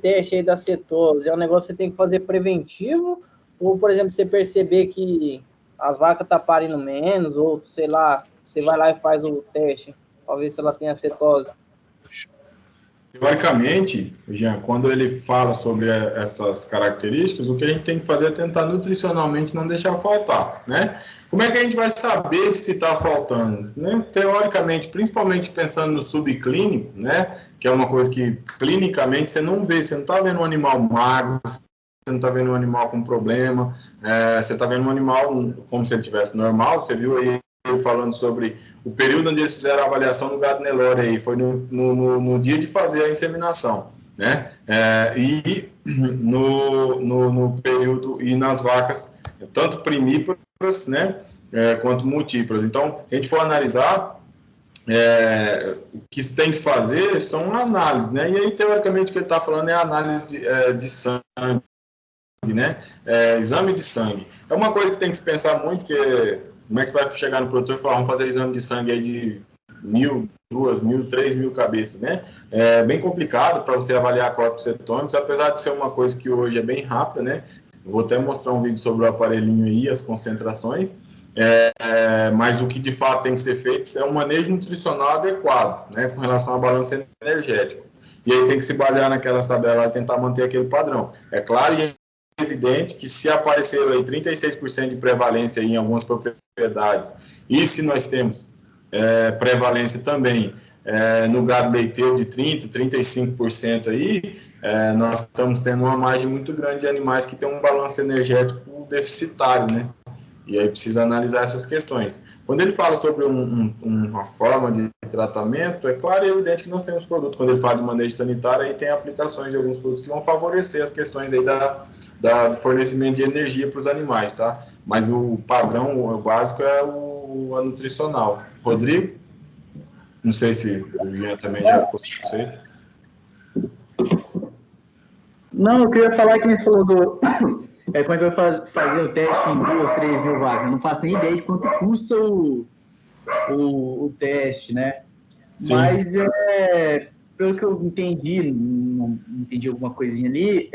teste aí da cetose é um negócio que você tem que fazer preventivo? Ou, por exemplo, você perceber que as vacas estão parindo menos, ou, sei lá, você vai lá e faz o teste para ver se ela tem a cetose? Teoricamente, Jean, quando ele fala sobre essas características, o que a gente tem que fazer é tentar nutricionalmente não deixar faltar, né? Como é que a gente vai saber se está faltando? Né? Teoricamente, principalmente pensando no subclínico, né? Que é uma coisa que clinicamente você não vê, você não está vendo um animal magro, você não está vendo um animal com problema, você está vendo um animal como se ele estivesse normal, você viu aí falando sobre o período onde eles fizeram a avaliação no gado Nelore, aí, foi no dia de fazer a inseminação, né? E no período, e nas vacas, tanto primíparas, né, quanto múltiplas. Então, se a gente for analisar, o que se tem que fazer são análises, né? E aí, teoricamente, o que ele está falando é análise de sangue, né? Exame de sangue. É uma coisa que tem que se pensar muito, que como é que você vai chegar no produtor e falar, vamos fazer exame de sangue aí de 1.000, 2.000, 3.000 cabeças, né? É bem complicado para você avaliar corpos cetônicos, apesar de ser uma coisa que hoje é bem rápida, né? Eu vou até mostrar um vídeo sobre o aparelhinho aí, as concentrações, mas o que de fato tem que ser feito é um manejo nutricional adequado, né? Com relação à balança energética. E aí tem que se basear naquelas tabelas e tentar manter aquele padrão. É claro e evidente que se apareceram aí 36% de prevalência aí em algumas propriedades, e se nós temos prevalência também no gado leiteiro de 30%, 35% aí, nós estamos tendo uma margem muito grande de animais que têm um balanço energético deficitário, né? E aí precisa analisar essas questões. Quando ele fala sobre uma forma de tratamento, é claro e evidente que nós temos produtos. Quando ele fala de manejo sanitário, aí tem aplicações de alguns produtos que vão favorecer as questões aí do fornecimento de energia para os animais, tá? Mas o padrão, o básico é a nutricional. Rodrigo? Não sei se o Jean também já ficou satisfeito. Não, eu queria falar que ele falou do... quando vai fazer o teste em 2, 3 mil vagas, eu não faço nem ideia de quanto custa o teste, né? Sim. Mas, pelo que eu entendi, não entendi alguma coisinha ali,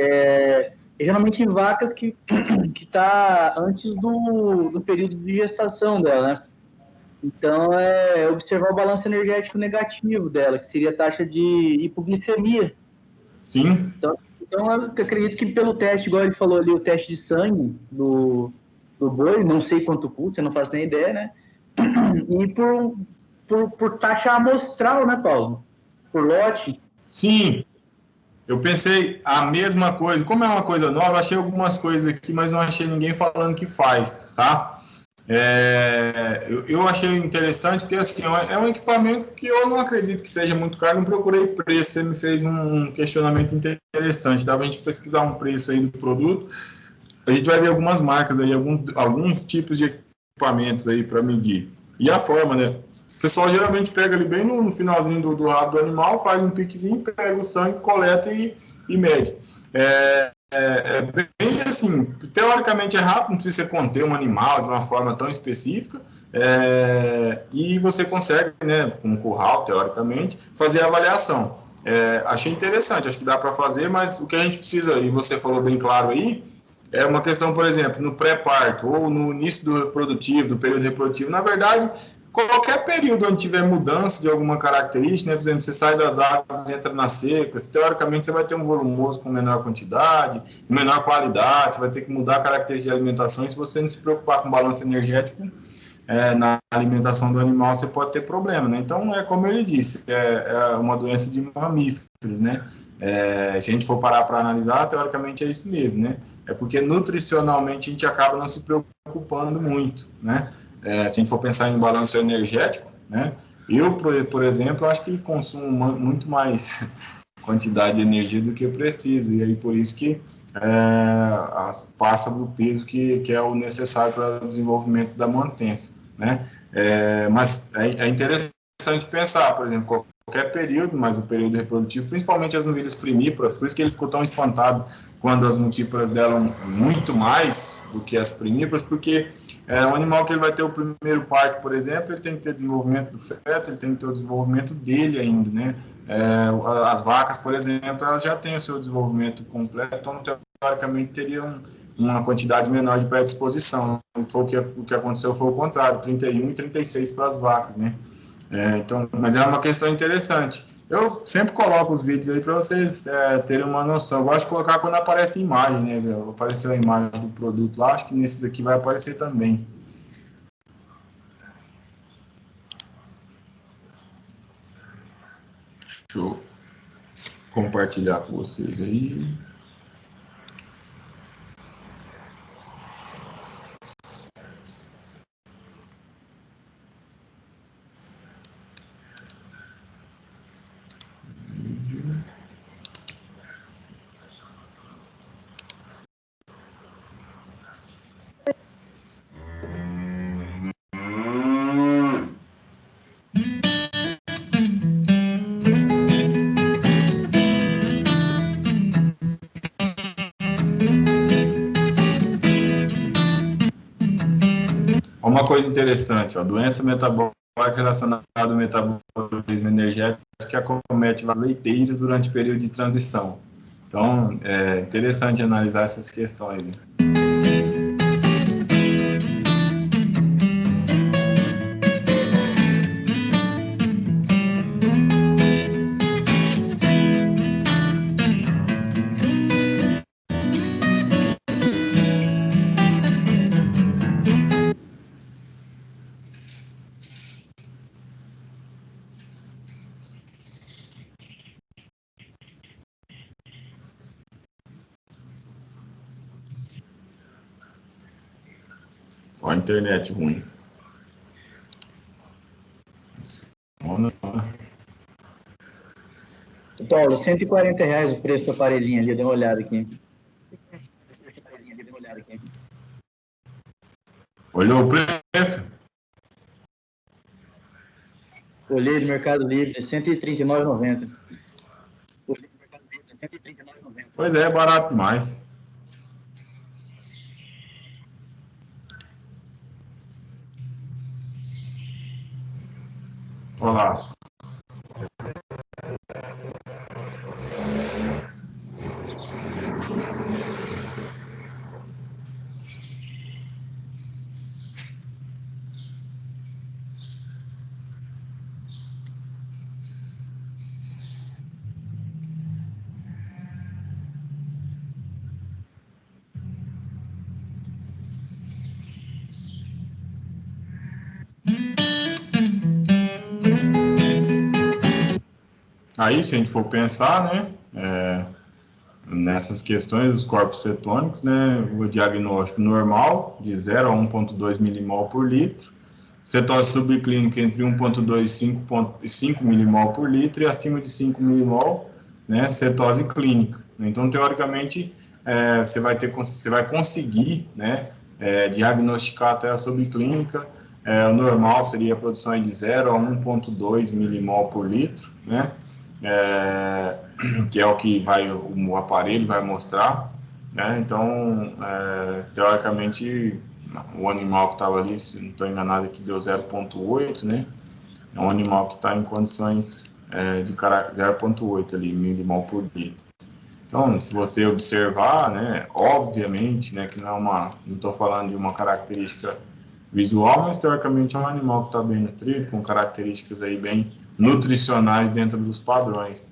geralmente em vacas que tá antes do período de gestação dela, né? Então, observar o balanço energético negativo dela, que seria a taxa de hipoglicemia. Sim. Então, eu acredito que pelo teste, igual ele falou ali, o teste de sangue do boi, não sei quanto custa, eu não faço nem ideia, né? E por taxa amostral, né, Paulo? Por lote. Sim, eu pensei a mesma coisa. Como é uma coisa nova, achei algumas coisas aqui, mas não achei ninguém falando que faz, tá? Eu achei interessante porque assim, é um equipamento que eu não acredito que seja muito caro, não procurei preço, você me fez um questionamento interessante, dá pra gente pesquisar um preço aí do produto, a gente vai ver algumas marcas aí, alguns tipos de equipamentos aí para medir, e a forma, né, o pessoal geralmente pega ali bem no finalzinho do rabo do animal, faz um piquezinho, pega o sangue, coleta e mede. Bem assim, teoricamente é rápido, não precisa conter um animal de uma forma tão específica, e você consegue, né, com um curral, teoricamente, fazer a avaliação. Achei interessante, acho que dá para fazer, mas o que a gente precisa, e você falou bem claro aí, é uma questão, por exemplo, no pré-parto ou no início do reprodutivo, do período reprodutivo, na verdade, qualquer período onde tiver mudança de alguma característica, né, por exemplo, você sai das águas e entra nas secas, teoricamente você vai ter um volumoso com menor quantidade, menor qualidade, você vai ter que mudar a característica de alimentação, e se você não se preocupar com o balanço energético na alimentação do animal, você pode ter problema, né? Então, como ele disse, é uma doença de mamíferos, né? Se a gente for parar para analisar, teoricamente é isso mesmo, né? É porque nutricionalmente a gente acaba não se preocupando muito, né? Se a gente for pensar em balanço energético, né? Eu, por exemplo, acho que consumo muito mais quantidade de energia do que eu preciso, e aí por isso que passa do peso que é o necessário para o desenvolvimento da mantença, né? Mas é interessante pensar, por exemplo, qualquer período, mas o período reprodutivo, principalmente as novilhas primíparas, por isso que ele ficou tão espantado quando as múltiplas deram muito mais do que as primíparas, porque um animal que ele vai ter o primeiro parto, por exemplo, ele tem que ter desenvolvimento do feto, ele tem que ter o desenvolvimento dele ainda, né? As vacas, por exemplo, elas já têm o seu desenvolvimento completo, então, teoricamente, teriam uma quantidade menor de predisposição. O que aconteceu foi o contrário, 31 e 36 para as vacas, né? Então, mas é uma questão interessante. Eu sempre coloco os vídeos aí para vocês terem uma noção. Eu gosto de colocar quando aparece imagem, né? Apareceu a imagem do produto lá, acho que nesses aqui vai aparecer também. Deixa eu compartilhar com vocês aí. Uma coisa interessante, ó, doença metabólica relacionada ao metabolismo energético que acomete as leiteiras durante o período de transição. Então, é interessante analisar essas questões. Ó, a internet ruim. Paulo, R$140 o preço do aparelhinho ali, dê uma olhada aqui. Olhou o preço? Olhei no Mercado Livre, R$139,90. Pois é barato demais. Olha lá. Aí, se a gente for pensar, né, nessas questões dos corpos cetônicos, né, o diagnóstico normal, de 0 a 1,2 milimol por litro, cetose subclínica entre 1,2 e 5 milimol por litro, e acima de 5 milimol, né, cetose clínica. Então, teoricamente, você vai conseguir, né, diagnosticar até a subclínica. O normal seria a produção de 0 a 1,2 milimol por litro, né, que é o que o aparelho vai mostrar, né? Então, teoricamente, o animal que estava ali, se não estou enganado aqui, deu 0,8, né? É um animal que está em condições de 0,8 ali, milimol por litro. Então, se você observar, né, obviamente, né, que não estou falando de uma característica visual, mas teoricamente é um animal que está bem nutrido, com características aí bem nutricionais dentro dos padrões.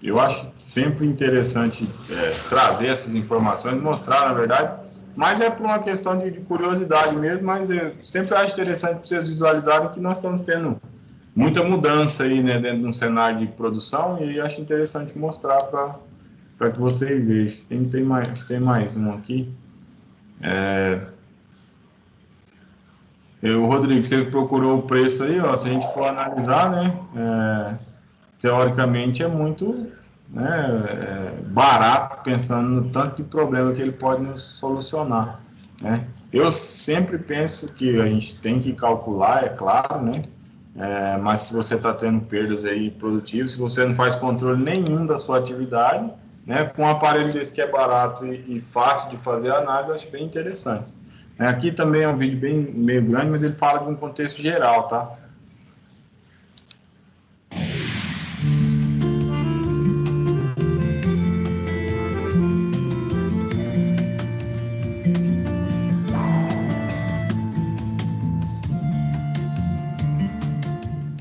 Eu acho sempre interessante trazer essas informações, mostrar, na verdade, mas é por uma questão de curiosidade mesmo, mas eu sempre acho interessante para vocês visualizarem que nós estamos tendo muita mudança aí, né, dentro de um cenário de produção, e acho interessante mostrar para que vocês vejam. Tem mais um aqui. O Rodrigo, você procurou o preço aí, ó, se a gente for analisar, né, teoricamente é muito, né, barato, pensando no tanto de problema que ele pode nos solucionar, né? Eu sempre penso que a gente tem que calcular, é claro, né? Mas se você está tendo perdas aí produtivas, se você não faz controle nenhum da sua atividade, né, com um aparelho desse que é barato e fácil de fazer a análise, eu acho bem interessante. Aqui também é um vídeo meio grande, mas ele fala de um contexto geral, tá?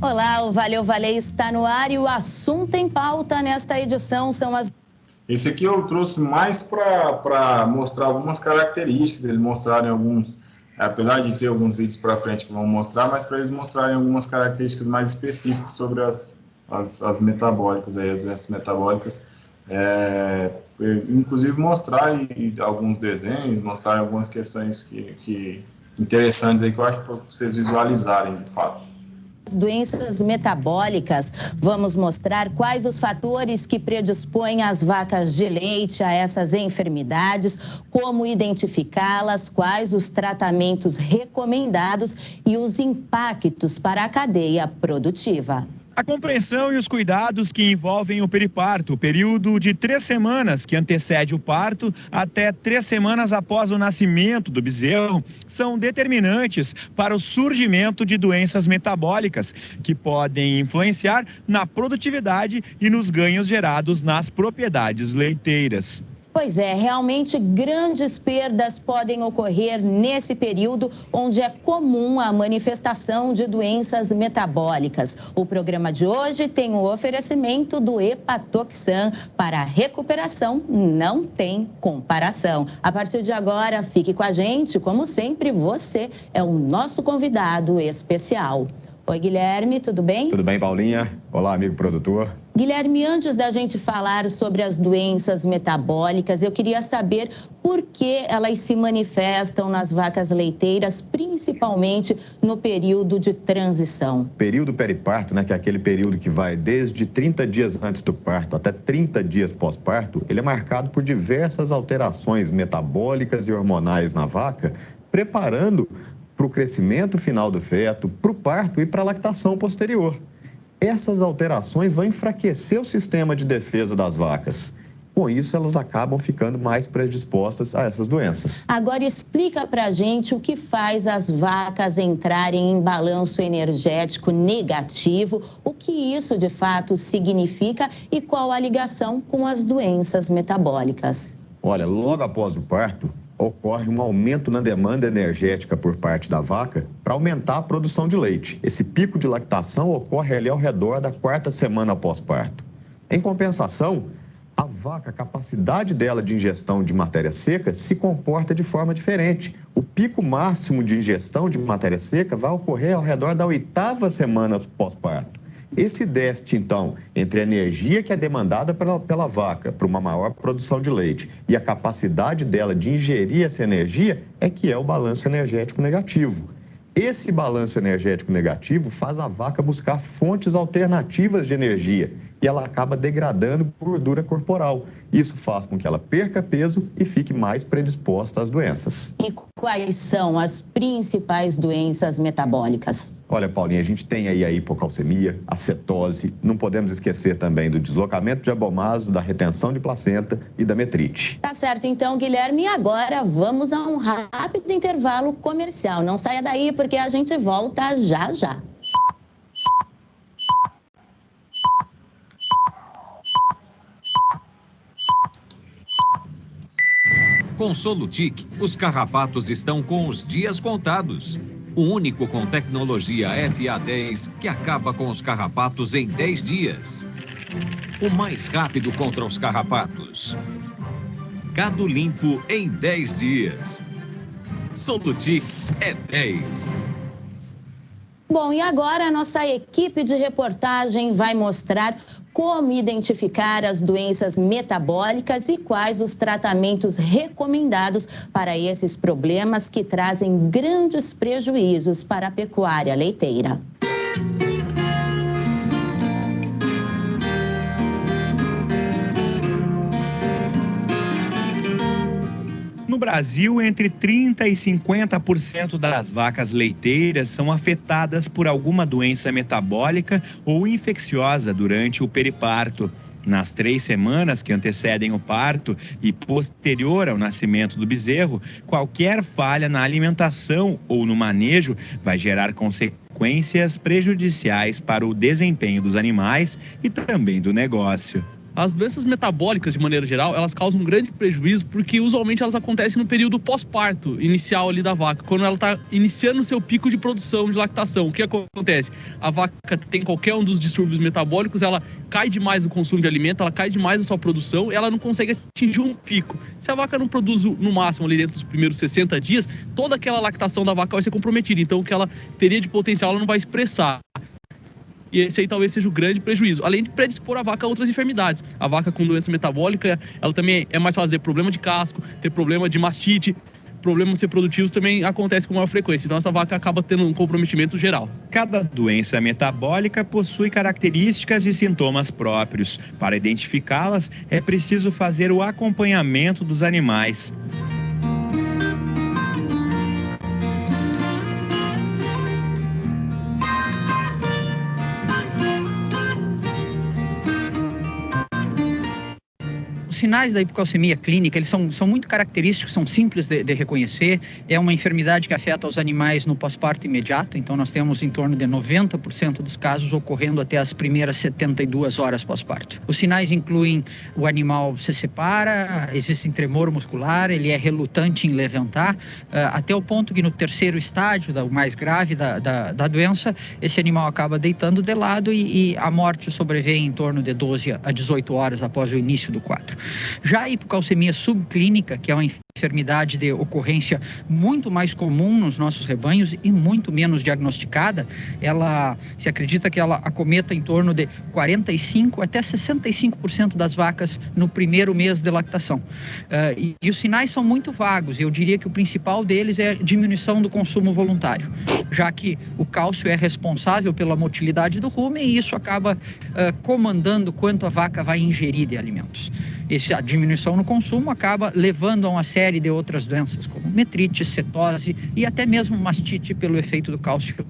Olá, o Valeu Valer está no ar e o assunto em pauta nesta edição são as... Esse aqui eu trouxe mais para mostrar algumas características, eles mostrarem alguns, apesar de ter alguns vídeos para frente que vão mostrar, mas para eles mostrarem algumas características mais específicas sobre as metabólicas, aí, as doenças metabólicas, inclusive mostrar alguns desenhos, mostrar algumas questões que interessantes aí que eu acho para vocês visualizarem de fato. As doenças metabólicas, vamos mostrar quais os fatores que predispõem as vacas de leite a essas enfermidades, como identificá-las, quais os tratamentos recomendados e os impactos para a cadeia produtiva. A compreensão e os cuidados que envolvem o periparto, o período de 3 semanas que antecede o parto até 3 semanas após o nascimento do bezerro, são determinantes para o surgimento de doenças metabólicas, que podem influenciar na produtividade e nos ganhos gerados nas propriedades leiteiras. Pois é, realmente grandes perdas podem ocorrer nesse período onde é comum a manifestação de doenças metabólicas. O programa de hoje tem o oferecimento do Hepatoxan. Para a recuperação, não tem comparação. A partir de agora, fique com a gente. Como sempre, você é o nosso convidado especial. Oi, Guilherme, tudo bem? Tudo bem, Paulinha? Olá, amigo produtor. Guilherme, antes da gente falar sobre as doenças metabólicas, eu queria saber por que elas se manifestam nas vacas leiteiras, principalmente no período de transição. Período periparto, né, que é aquele período que vai desde 30 dias antes do parto até 30 dias pós-parto, ele é marcado por diversas alterações metabólicas e hormonais na vaca, preparando para o crescimento final do feto, para o parto e para a lactação posterior. Essas alterações vão enfraquecer o sistema de defesa das vacas. Com isso, elas acabam ficando mais predispostas a essas doenças. Agora, explica para a gente o que faz as vacas entrarem em balanço energético negativo, o que isso de fato significa e qual a ligação com as doenças metabólicas. Olha, logo após o parto, ocorre um aumento na demanda energética por parte da vaca para aumentar a produção de leite. Esse pico de lactação ocorre ali ao redor da 4ª semana após parto. Em compensação, a vaca, a capacidade dela de ingestão de matéria seca se comporta de forma diferente. O pico máximo de ingestão de matéria seca vai ocorrer ao redor da 8ª semana pós-parto. Esse déficit, então, entre a energia que é demandada pela vaca para uma maior produção de leite e a capacidade dela de ingerir essa energia é que é o balanço energético negativo. Esse balanço energético negativo faz a vaca buscar fontes alternativas de energia e ela acaba degradando gordura corporal. Isso faz com que ela perca peso e fique mais predisposta às doenças. E quais são as principais doenças metabólicas? Olha, Paulinha, a gente tem aí a hipocalcemia, a cetose, não podemos esquecer também do deslocamento de abomaso, da retenção de placenta e da metrite. Tá certo, então, Guilherme, e agora vamos a um rápido intervalo comercial. Não saia daí porque a gente volta já já. Com Solutic, os carrapatos estão com os dias contados. O único com tecnologia FA10 que acaba com os carrapatos em 10 dias. O mais rápido contra os carrapatos. Gado limpo em 10 dias. Solutic é 10. Bom, e agora a nossa equipe de reportagem vai mostrar como identificar as doenças metabólicas e quais os tratamentos recomendados para esses problemas que trazem grandes prejuízos para a pecuária leiteira. No Brasil, entre 30% e 50% das vacas leiteiras são afetadas por alguma doença metabólica ou infecciosa durante o periparto. Nas 3 semanas que antecedem o parto e posterior ao nascimento do bezerro, qualquer falha na alimentação ou no manejo vai gerar consequências prejudiciais para o desempenho dos animais e também do negócio. As doenças metabólicas, de maneira geral, elas causam um grande prejuízo porque usualmente elas acontecem no período pós-parto inicial ali da vaca, quando ela está iniciando o seu pico de produção de lactação. O que acontece? A vaca tem qualquer um dos distúrbios metabólicos, ela cai demais no consumo de alimento, ela cai demais na sua produção, ela não consegue atingir um pico. Se a vaca não produz no máximo ali dentro dos primeiros 60 dias, toda aquela lactação da vaca vai ser comprometida. Então o que ela teria de potencial ela não vai expressar. E esse aí talvez seja o grande prejuízo, além de predispor a vaca a outras enfermidades. A vaca com doença metabólica, ela também é mais fácil de ter problema de casco, ter problema de mastite, problemas reprodutivos também acontecem com maior frequência. Então essa vaca acaba tendo um comprometimento geral. Cada doença metabólica possui características e sintomas próprios. Para identificá-las, é preciso fazer o acompanhamento dos animais. Os sinais da hipocalcemia clínica, eles são muito característicos, são simples de reconhecer. É uma enfermidade que afeta os animais no pós-parto imediato, então nós temos em torno de 90% dos casos ocorrendo até as primeiras 72 horas pós-parto. Os sinais incluem o animal se separa, existe tremor muscular, ele é relutante em levantar, até o ponto que no terceiro estágio, o mais grave da doença, esse animal acaba deitando de lado e a morte sobrevém em torno de 12 a 18 horas após o início do quadro. Já a hipocalcemia subclínica, que é uma enfermidade de ocorrência muito mais comum nos nossos rebanhos e muito menos diagnosticada, ela se acredita que ela acometa em torno de 45% até 65% das vacas no primeiro mês de lactação. E os sinais são muito vagos, eu diria que o principal deles é diminuição do consumo voluntário, já que o cálcio é responsável pela motilidade do rumen e isso acaba comandando quanto a vaca vai ingerir de alimentos. A diminuição no consumo acaba levando a uma série de outras doenças, como metrite, cetose e até mesmo mastite pelo efeito do cálcio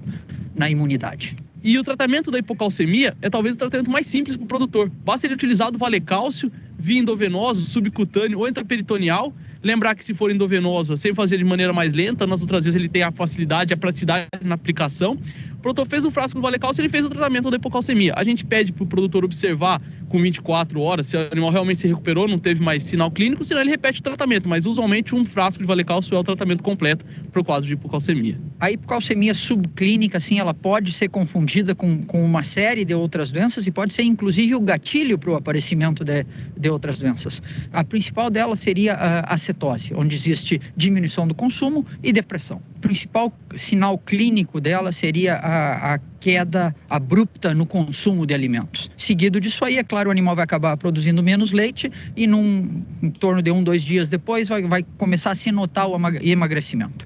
na imunidade. E o tratamento da hipocalcemia é talvez o tratamento mais simples para o produtor. Basta ele utilizar do valecálcio, via endovenosa, subcutâneo ou intraperitoneal. Lembrar que se for endovenosa, sempre fazer de maneira mais lenta, nas outras vezes ele tem a facilidade, a praticidade na aplicação. O produtor fez um frasco do valecálcio, ele fez o tratamento da hipocalcemia. A gente pede para o produtor observar com 24 horas se o animal realmente se recuperou, não teve mais sinal clínico, senão ele repete o tratamento. Mas usualmente um frasco de valecálcio é o tratamento completo para o quadro de hipocalcemia. A hipocalcemia subclínica, assim, ela pode ser confundida com uma série de outras doenças e pode ser inclusive o gatilho para o aparecimento de outras doenças. A principal delas seria a cetose, onde existe diminuição do consumo e depressão. O principal sinal clínico dela seria a queda abrupta no consumo de alimentos. Seguido disso aí, é claro, o animal vai acabar produzindo menos leite e em torno de 1-2 dias depois vai começar a se notar o emagrecimento.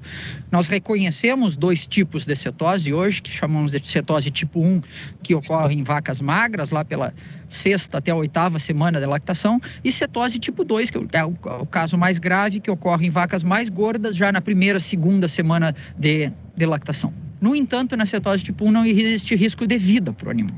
Nós reconhecemos 2 tipos de cetose hoje, que chamamos de cetose tipo 1, que ocorre em vacas magras, lá pela 6ª até a 8ª semana de lactação, e cetose tipo 2, que é o caso mais grave, que ocorre em vacas mais gordas, já na 1ª, 2ª semana de lactação. No entanto, na cetose tipo 1 não existe risco de vida para o animal.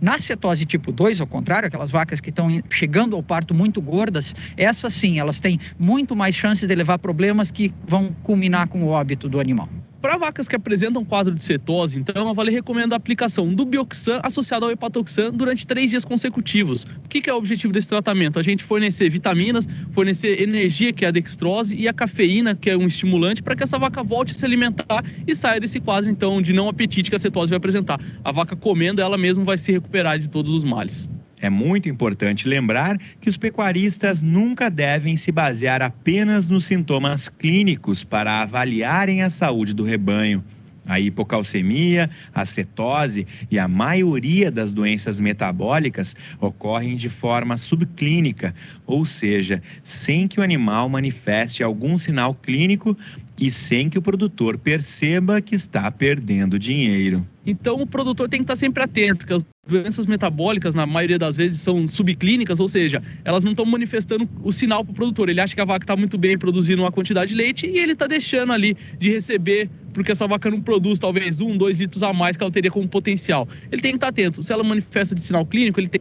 Na cetose tipo 2, ao contrário, aquelas vacas que estão chegando ao parto muito gordas, essas sim, elas têm muito mais chances de levar problemas que vão culminar com o óbito do animal. Para vacas que apresentam quadro de cetose, então, a Vale recomenda a aplicação do Bioxan associado ao Hepatoxan durante 3 dias consecutivos. O que é o objetivo desse tratamento? A gente fornecer vitaminas, fornecer energia, que é a dextrose, e a cafeína, que é um estimulante, para que essa vaca volte a se alimentar e saia desse quadro, então, de não apetite que a cetose vai apresentar. A vaca comendo, ela mesma vai se recuperar de todos os males. É muito importante lembrar que os pecuaristas nunca devem se basear apenas nos sintomas clínicos para avaliarem a saúde do rebanho. A hipocalcemia, a cetose e a maioria das doenças metabólicas ocorrem de forma subclínica, ou seja, sem que o animal manifeste algum sinal clínico e sem que o produtor perceba que está perdendo dinheiro. Então o produtor tem que estar sempre atento, que as doenças metabólicas, na maioria das vezes, são subclínicas, ou seja, elas não estão manifestando o sinal para o produtor. Ele acha que a vaca está muito bem produzindo uma quantidade de leite e ele está deixando ali de receber, porque essa vaca não produz talvez 1-2 litros a mais que ela teria como potencial. Ele tem que estar atento. Se ela manifesta de sinal clínico, ele tem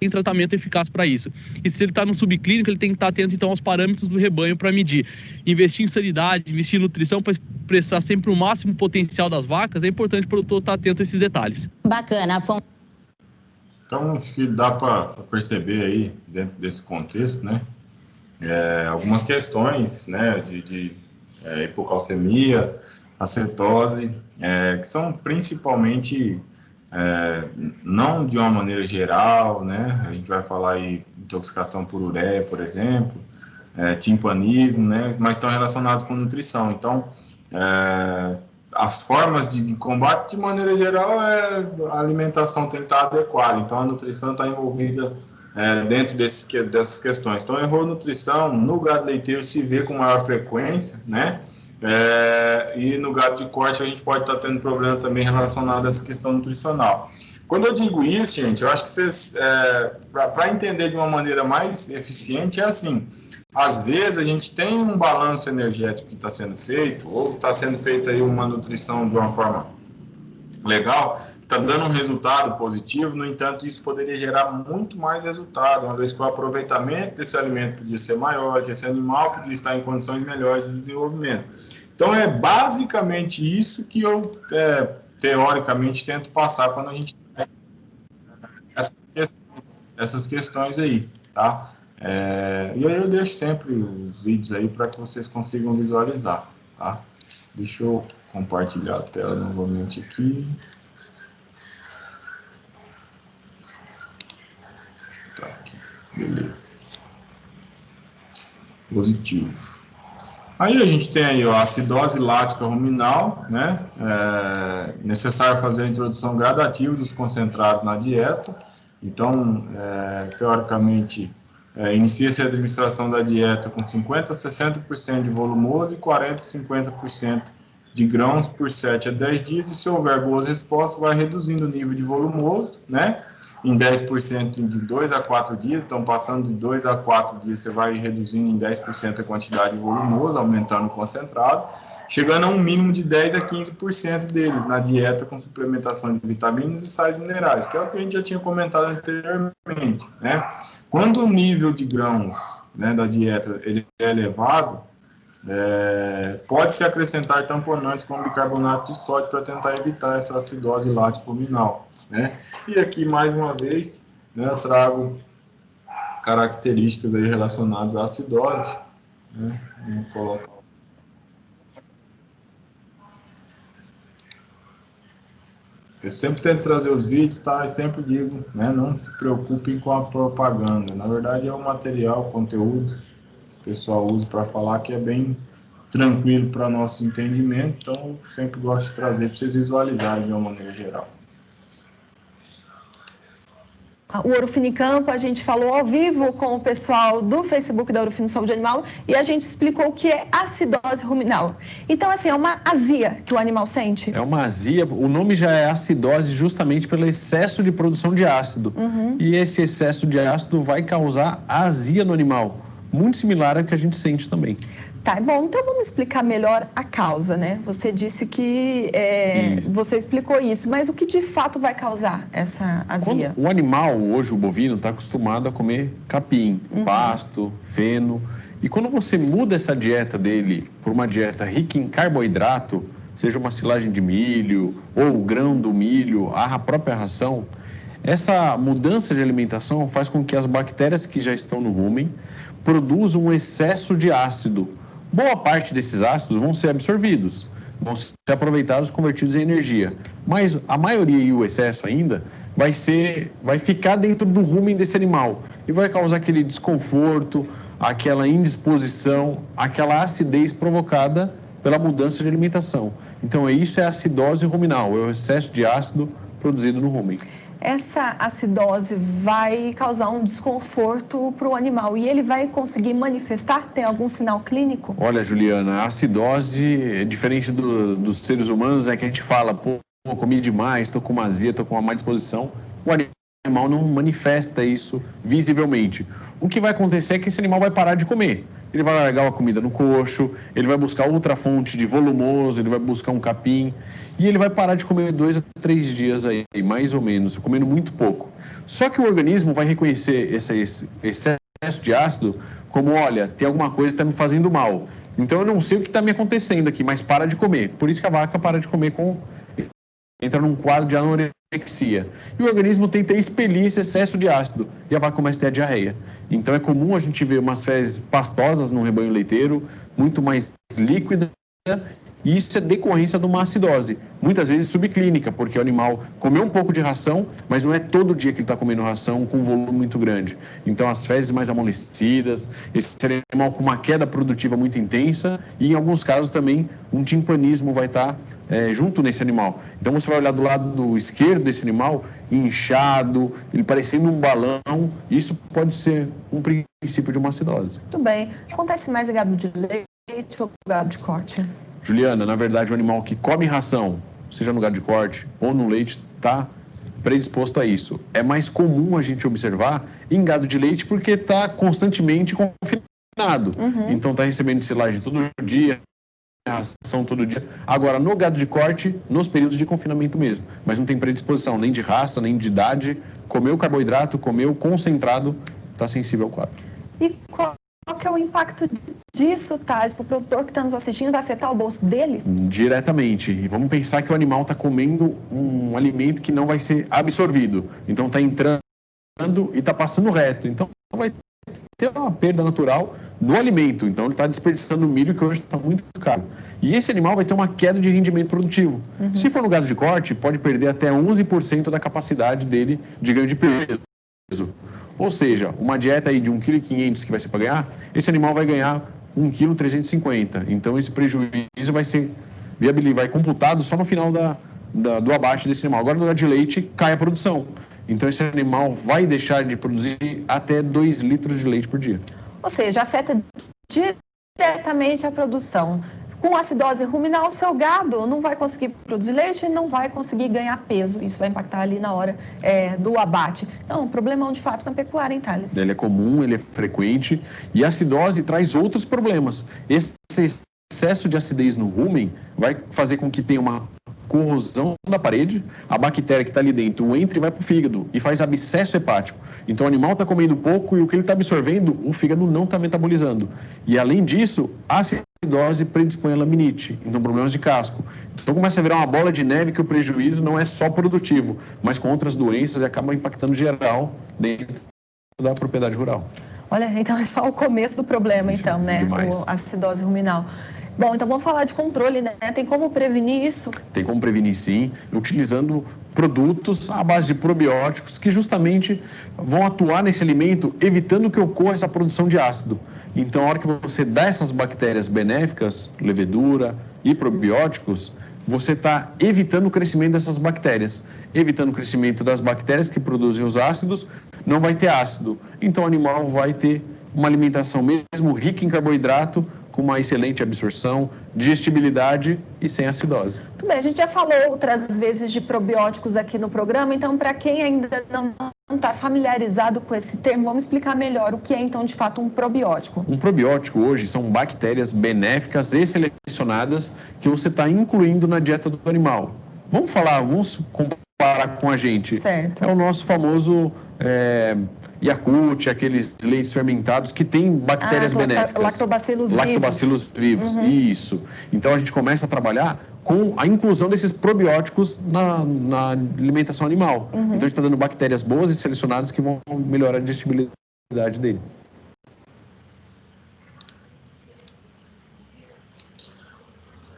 tem tratamento eficaz para isso. E se ele está no subclínico, ele tem que estar atento então aos parâmetros do rebanho para medir. Investir em sanidade, investir em nutrição para expressar sempre o máximo potencial das vacas, é importante o produtor estar atento a esses detalhes. Bacana, Afonso. Então, acho que dá para perceber aí, dentro desse contexto, né, algumas questões, né, de hipocalcemia, acetose, que são principalmente, não de uma maneira geral, né, a gente vai falar aí intoxicação por ureia, por exemplo, timpanismo, né, mas estão relacionados com nutrição. Então, as formas de combate, de maneira geral, a alimentação tem que estar adequada, então a nutrição está envolvida dentro dessas questões. Então, erro nutrição no gado leiteiro se vê com maior frequência, né? E no gado de corte a gente pode estar tendo problema também relacionado a essa questão nutricional. Quando eu digo isso, gente, eu acho que vocês, para entender de uma maneira mais eficiente, é assim: às vezes a gente tem um balanço energético que está sendo feito, ou está sendo feita aí uma nutrição de uma forma legal, está dando um resultado positivo, no entanto, isso poderia gerar muito mais resultado, uma vez que o aproveitamento desse alimento podia ser maior, que esse animal podia estar em condições melhores de desenvolvimento. Então, é basicamente isso que eu, teoricamente, tento passar quando a gente tem essas questões aí, tá? E aí eu deixo sempre os vídeos aí para que vocês consigam visualizar, tá? Deixa eu compartilhar a tela novamente aqui. Tá aqui, beleza. Positivo. Aí a gente tem aí a acidose lática ruminal, né? Necessário fazer a introdução gradativa dos concentrados na dieta. Então, teoricamente, inicia-se a administração da dieta com 50% a 60% de volumoso e 40% a 50% de grãos por 7 a 10 dias, e se houver boas respostas, vai reduzindo o nível de volumoso, né? Em 10% de 2 a 4 dias, então passando de 2 a 4 dias, você vai reduzindo em 10% a quantidade de volumoso, aumentando o concentrado, chegando a um mínimo de 10 a 15% deles na dieta com suplementação de vitaminas e sais minerais, que é o que a gente já tinha comentado anteriormente, né? Quando o nível de grãos, né, da dieta ele é elevado, pode-se acrescentar tamponantes como bicarbonato de sódio para tentar evitar essa acidose lática ruminal, né? E aqui, mais uma vez, né, eu trago características aí relacionadas à acidose, né? Vamos colocar. Eu sempre tento trazer os vídeos, tá? E sempre digo, né, não se preocupem com a propaganda. Na verdade, é o material, o conteúdo que o pessoal usa para falar, que é bem tranquilo para nosso entendimento. Então, eu sempre gosto de trazer para vocês visualizarem de uma maneira geral. O Ourofino a gente falou ao vivo com o pessoal do Facebook da Ourofino Saúde Animal e a gente explicou o que é acidose ruminal. Então, assim, é uma azia que o animal sente? É uma azia, o nome já é acidose justamente pelo excesso de produção de ácido. E esse excesso de ácido vai causar azia no animal, muito similar ao que a gente sente também. Tá, bom, então vamos explicar melhor a causa, né? Você disse que você explicou isso, mas o que de fato vai causar essa azia? O animal, hoje o bovino, está acostumado a comer capim, pasto, feno, e quando você muda essa dieta dele por uma dieta rica em carboidrato, seja uma silagem de milho ou o grão do milho, a própria ração, essa mudança de alimentação faz com que as bactérias que já estão no rumen produzam um excesso de ácido. Boa parte desses ácidos vão ser absorvidos, vão ser aproveitados e convertidos em energia. Mas a maioria e o excesso ainda vai ficar dentro do rumen desse animal e vai causar aquele desconforto, aquela indisposição, aquela acidez provocada pela mudança de alimentação. Então, isso é a acidose ruminal, é o excesso de ácido produzido no rumen. Essa acidose vai causar um desconforto para o animal e ele vai conseguir manifestar? Tem algum sinal clínico? Olha, Juliana, a acidose, diferente dos seres humanos, é que a gente fala, pô, comi demais, estou com uma azia, estou com uma má disposição. O animal não manifesta isso visivelmente. O que vai acontecer é que esse animal vai parar de comer. ele vai largar a comida no coxo, ele vai buscar outra fonte de volumoso, ele vai buscar um capim, e ele vai parar de comer 2 a 3 dias aí, mais ou menos, comendo muito pouco. Só que o organismo vai reconhecer esse excesso de ácido como, olha, tem alguma coisa que está me fazendo mal. Então eu não sei o que está me acontecendo aqui, mas para de comer. Por isso que a vaca para de comer, entra num quadro de anorexia. E o organismo tenta expelir esse excesso de ácido e a vaca começa a ter a diarreia. Então é comum a gente ver umas fezes pastosas no rebanho leiteiro, muito mais líquida, e isso é decorrência de uma acidose, muitas vezes subclínica, porque o animal comeu um pouco de ração, mas não é todo dia que ele está comendo ração com um volume muito grande. Então as fezes mais amolecidas, esse animal com uma queda produtiva muito intensa e em alguns casos também um timpanismo vai estar junto nesse animal. Então você vai olhar do lado esquerdo desse animal, inchado, ele parecendo um balão, isso pode ser um princípio de uma acidose. Muito bem. Acontece mais em gado de leite ou gado de corte? Juliana, na verdade, o animal que come ração, seja no gado de corte ou no leite, está predisposto a isso. É mais comum a gente observar em gado de leite porque está constantemente confinado. Então está recebendo silagem todo dia, ração todo dia. Agora, no gado de corte, nos períodos de confinamento mesmo. Mas não tem predisposição nem de raça, nem de idade. Comeu carboidrato, comeu concentrado, está sensível ao quadro. E qual que é o impacto disso, Thales, para o produtor que está nos assistindo? Vai afetar o bolso dele? Diretamente. E vamos pensar que o animal está comendo um alimento que não vai ser absorvido. Então está entrando e está passando reto. Então vai ter uma perda natural no alimento. Então ele está desperdiçando milho que hoje está muito caro. E esse animal vai ter uma queda de rendimento produtivo. Se for no gado de corte, pode perder até 11% da capacidade dele de ganho de peso. Ou seja, uma dieta aí de 1,5 kg que vai ser para ganhar, esse animal vai ganhar 1,350 kg. Então esse prejuízo vai ser vai computado só no final do abate desse animal. Agora no gado de leite cai a produção. Então esse animal vai deixar de produzir até 2 litros de leite por dia. Ou seja, afeta diretamente a produção. Com acidose ruminal, o seu gado não vai conseguir produzir leite e não vai conseguir ganhar peso. Isso vai impactar ali na hora do abate. Então, um problemão de fato na pecuária, hein, Thales? Ele é comum, ele é frequente e a acidose traz outros problemas. Esse excesso de acidez no rumen vai fazer com que tenha uma corrosão da parede, a bactéria que está ali dentro entra e vai para o fígado e faz abscesso hepático. Então o animal está comendo pouco e o que ele está absorvendo, o fígado não está metabolizando. E além disso, a acidose predispõe a laminite, então problemas de casco. Então começa a virar uma bola de neve que o prejuízo não é só produtivo, mas com outras doenças e acaba impactando geral dentro da propriedade rural. Olha, então é só o começo do problema, então, né? A acidose ruminal. Bom, então vamos falar de controle, né? Tem como prevenir isso? Tem como prevenir, sim, utilizando produtos à base de probióticos que justamente vão atuar nesse alimento, evitando que ocorra essa produção de ácido. Então, a hora que você dá essas bactérias benéficas, levedura e probióticos, você está evitando o crescimento dessas bactérias. Evitando o crescimento das bactérias que produzem os ácidos, não vai ter ácido. Então, o animal vai ter uma alimentação mesmo rica em carboidrato, com uma excelente absorção, digestibilidade e sem acidose. Muito bem, a gente já falou outras vezes de probióticos aqui no programa, então para quem ainda não está familiarizado com esse termo, vamos explicar melhor o que é então de fato um probiótico. Um probiótico hoje são bactérias benéficas e selecionadas que você está incluindo na dieta do animal. Vamos comparar com a gente. Certo. É o nosso famoso Yakult, aqueles leites fermentados que tem bactérias benéficas. Lactobacilos vivos. Isso. Então a gente começa a trabalhar com a inclusão desses probióticos na alimentação animal. Então a gente está dando bactérias boas e selecionadas que vão melhorar a digestibilidade dele.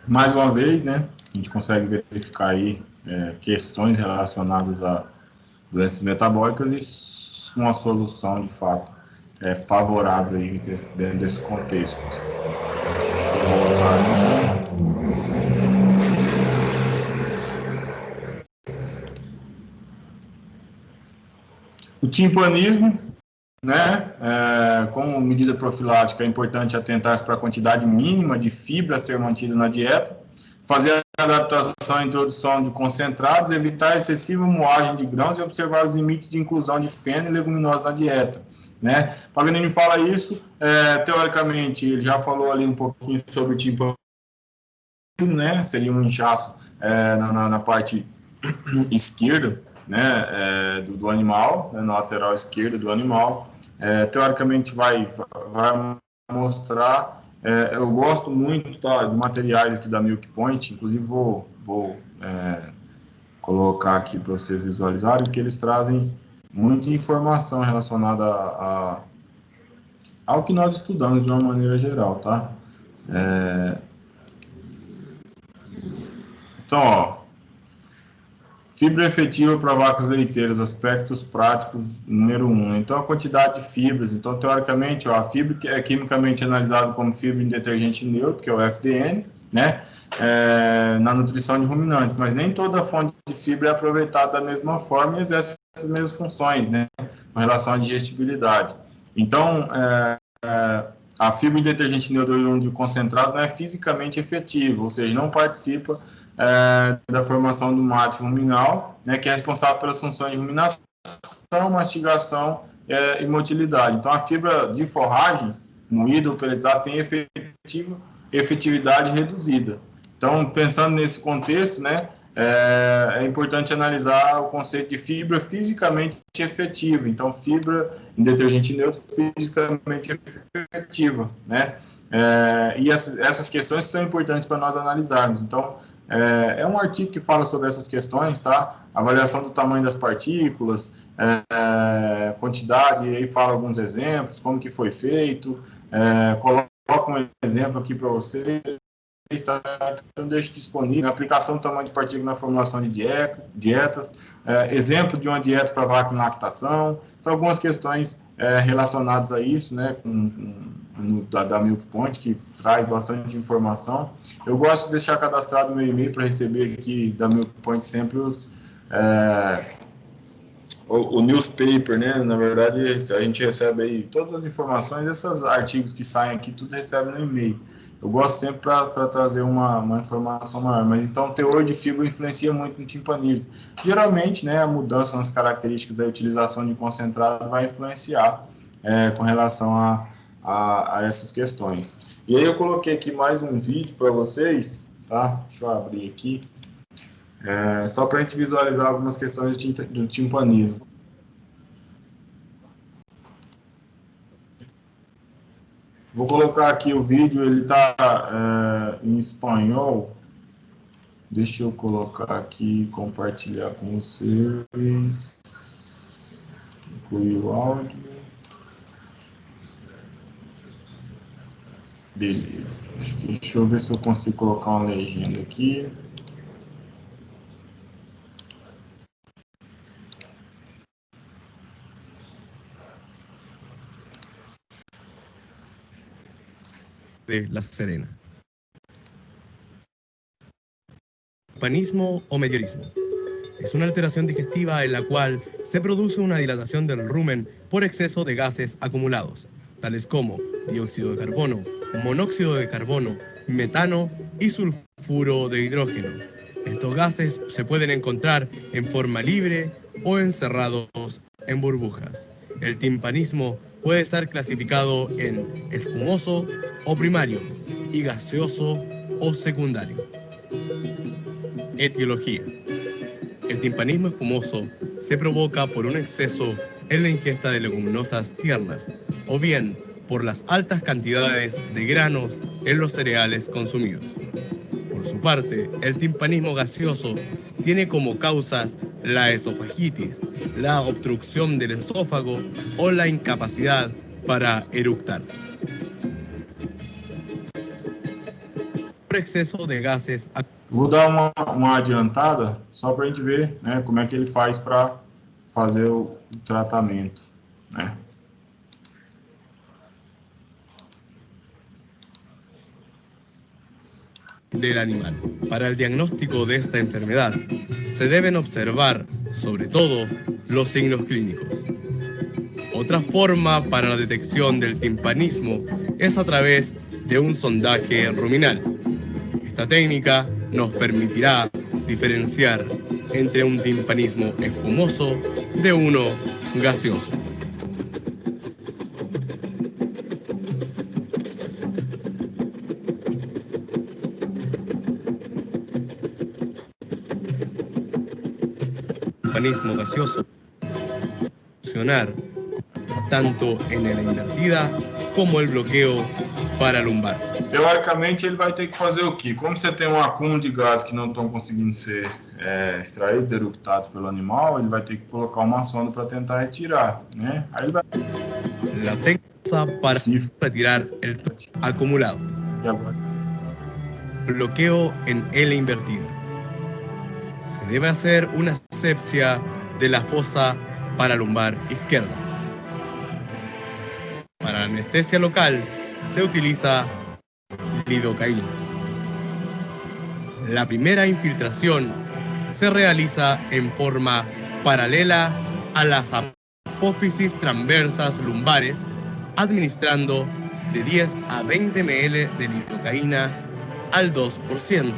Mais uma vez, né, a gente consegue verificar aí questões relacionadas a doenças metabólicas e uma solução, de fato, favorável aí dentro desse contexto. O timpanismo, né, como medida profilática, é importante atentar-se para a quantidade mínima de fibra a ser mantida na dieta, fazer a adaptação e introdução de concentrados, evitar excessiva moagem de grãos e observar os limites de inclusão de feno e leguminosas na dieta. né? Paganini fala isso, teoricamente, ele já falou ali um pouquinho sobre o tímpano, né? Seria um inchaço na parte esquerda, né? Do animal, né? Na lateral esquerda do animal. Teoricamente, vai mostrar. Eu gosto muito, tá, de materiais aqui da Milk Point, inclusive vou colocar aqui para vocês visualizarem, porque eles trazem muita informação relacionada ao que nós estudamos de uma maneira geral, tá? Então, ó, fibra efetiva para vacas leiteiras, aspectos práticos, número 1. Então, a quantidade de fibras. Então, teoricamente, ó, a fibra que é quimicamente analisada como fibra em detergente neutro, que é o FDN, né? Na nutrição de ruminantes, mas nem toda fonte de fibra é aproveitada da mesma forma e exerce as mesmas funções, né? Com relação à digestibilidade. Então, a fibra em detergente neutro de concentrado não é fisicamente efetiva, ou seja, não participa da formação do mate ruminal, né, que é responsável pelas funções de ruminação, mastigação e motilidade. Então, a fibra de forragens, moída ou pelletizada, tem efetividade reduzida. Então, pensando nesse contexto, né, é importante analisar o conceito de fibra fisicamente efetiva. Então, fibra em detergente neutro fisicamente efetiva, né? E essas questões são importantes para nós analisarmos. Então, é um artigo que fala sobre essas questões, tá? Avaliação do tamanho das partículas, quantidade, e aí fala alguns exemplos, como que foi feito, coloca um exemplo aqui para vocês, tá? Então deixo disponível, aplicação do tamanho de partícula na formulação de dietas, exemplo de uma dieta para vaca em lactação, são algumas questões relacionadas a isso, né, da Milk Point, que traz bastante informação. Eu gosto de deixar cadastrado o meu e-mail para receber aqui da Milk Point sempre o newspaper, né? Na verdade, a gente recebe aí todas as informações, esses artigos que saem aqui, tudo recebe no e-mail. Eu gosto sempre para trazer uma informação maior, mas então o teor de fibra influencia muito no timpanismo. Geralmente, né, a mudança nas características da utilização de concentrado vai influenciar com relação a essas questões. E aí eu coloquei aqui mais um vídeo para vocês, tá? Deixa eu abrir aqui, só para a gente visualizar algumas questões do timpanismo. Vou colocar aqui o vídeo, ele está em espanhol. Deixa eu colocar aqui, compartilhar com vocês. Incluir o áudio. Beleza. Deixa eu ver se eu consigo colocar uma legenda aqui. De La Serena. Panismo o mellorismo. Es una alteración digestiva en la cual se produce una dilatación del rumen por exceso de gases acumulados, tales como dióxido de carbono, monóxido de carbono, metano y sulfuro de hidrógeno. Estos gases se pueden encontrar en forma libre o encerrados en burbujas. El timpanismo puede estar clasificado en espumoso o primario y gaseoso o secundario. Etiología. El timpanismo espumoso se provoca por un exceso en la ingesta de leguminosas tiernas o bien por las altas cantidades de granos en los cereales consumidos. Por su parte, el timpanismo gaseoso tiene como causas la esofagitis, la obstrucción del esófago o la incapacidad para eructar. Por exceso de gases. Vou dar uma adiantada só para a gente ver, né, como é que ele faz para fazer o tratamento, né? Del animal. Para el diagnóstico de esta enfermedad se deben observar, sobre todo, los signos clínicos. Otra forma para la detección del timpanismo es a través de un sondaje ruminal. Esta técnica nos permitirá diferenciar entre un timpanismo espumoso de uno gaseoso. mecanismo gaseoso funcionar tanto en la invertida como el bloqueo paralumbar. Teoricamente, ele vai ter que fazer o quê? Como você tem um acúmulo de gases que não estão conseguindo ser extraídos, eructados pelo animal, ele vai ter que colocar uma sonda para tentar retirar, né? Aí ele vai... La técnica para retirar el acumulado. Bloqueo en L invertida. Se debe hacer una asepsia de la fosa paralumbar izquierda. Para la anestesia local se utiliza lidocaína. La primera infiltración se realiza en forma paralela a las apófisis transversas lumbares, administrando de 10 a 20 ml de lidocaína al 2%.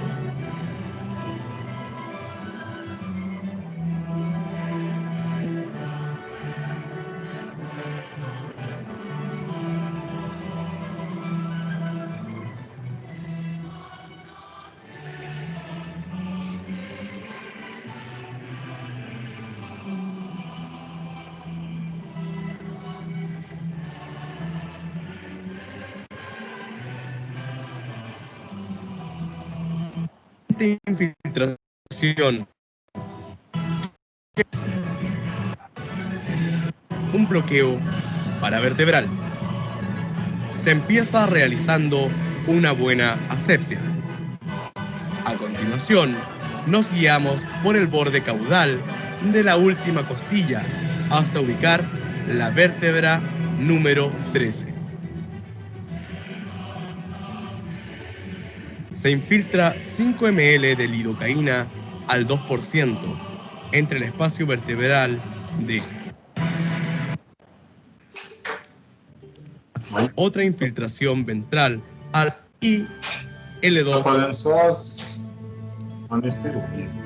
Infiltración. Un bloqueo paravertebral. Se empieza realizando una buena asepsia. A continuación, nos guiamos por el borde caudal de la última costilla hasta ubicar la vértebra número 13. Se infiltra 5 ml de lidocaína al 2% entre el espacio vertebral de... Otra infiltración ventral al I L2. Fazendo só as anestesias.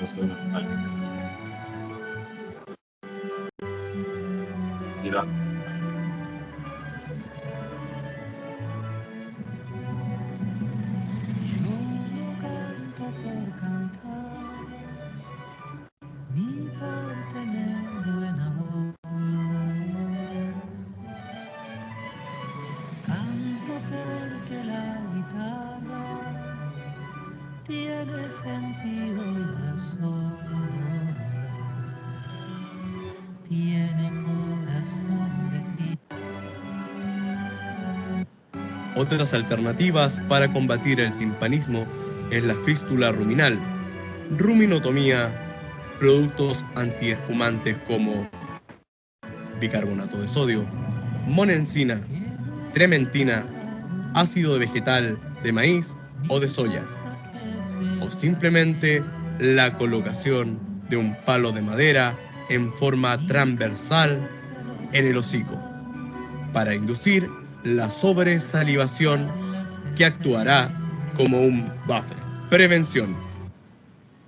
Mostrando a falha. Tirar. Otras alternativas para combatir el timpanismo es la fístula ruminal, ruminotomía, productos antiespumantes como bicarbonato de sodio, monensina, trementina, ácido vegetal de maíz o de soyas, o simplemente la colocación de un palo de madera en forma transversal en el hocico para inducir la sobresalivación que actuará como um buffer. Prevenção.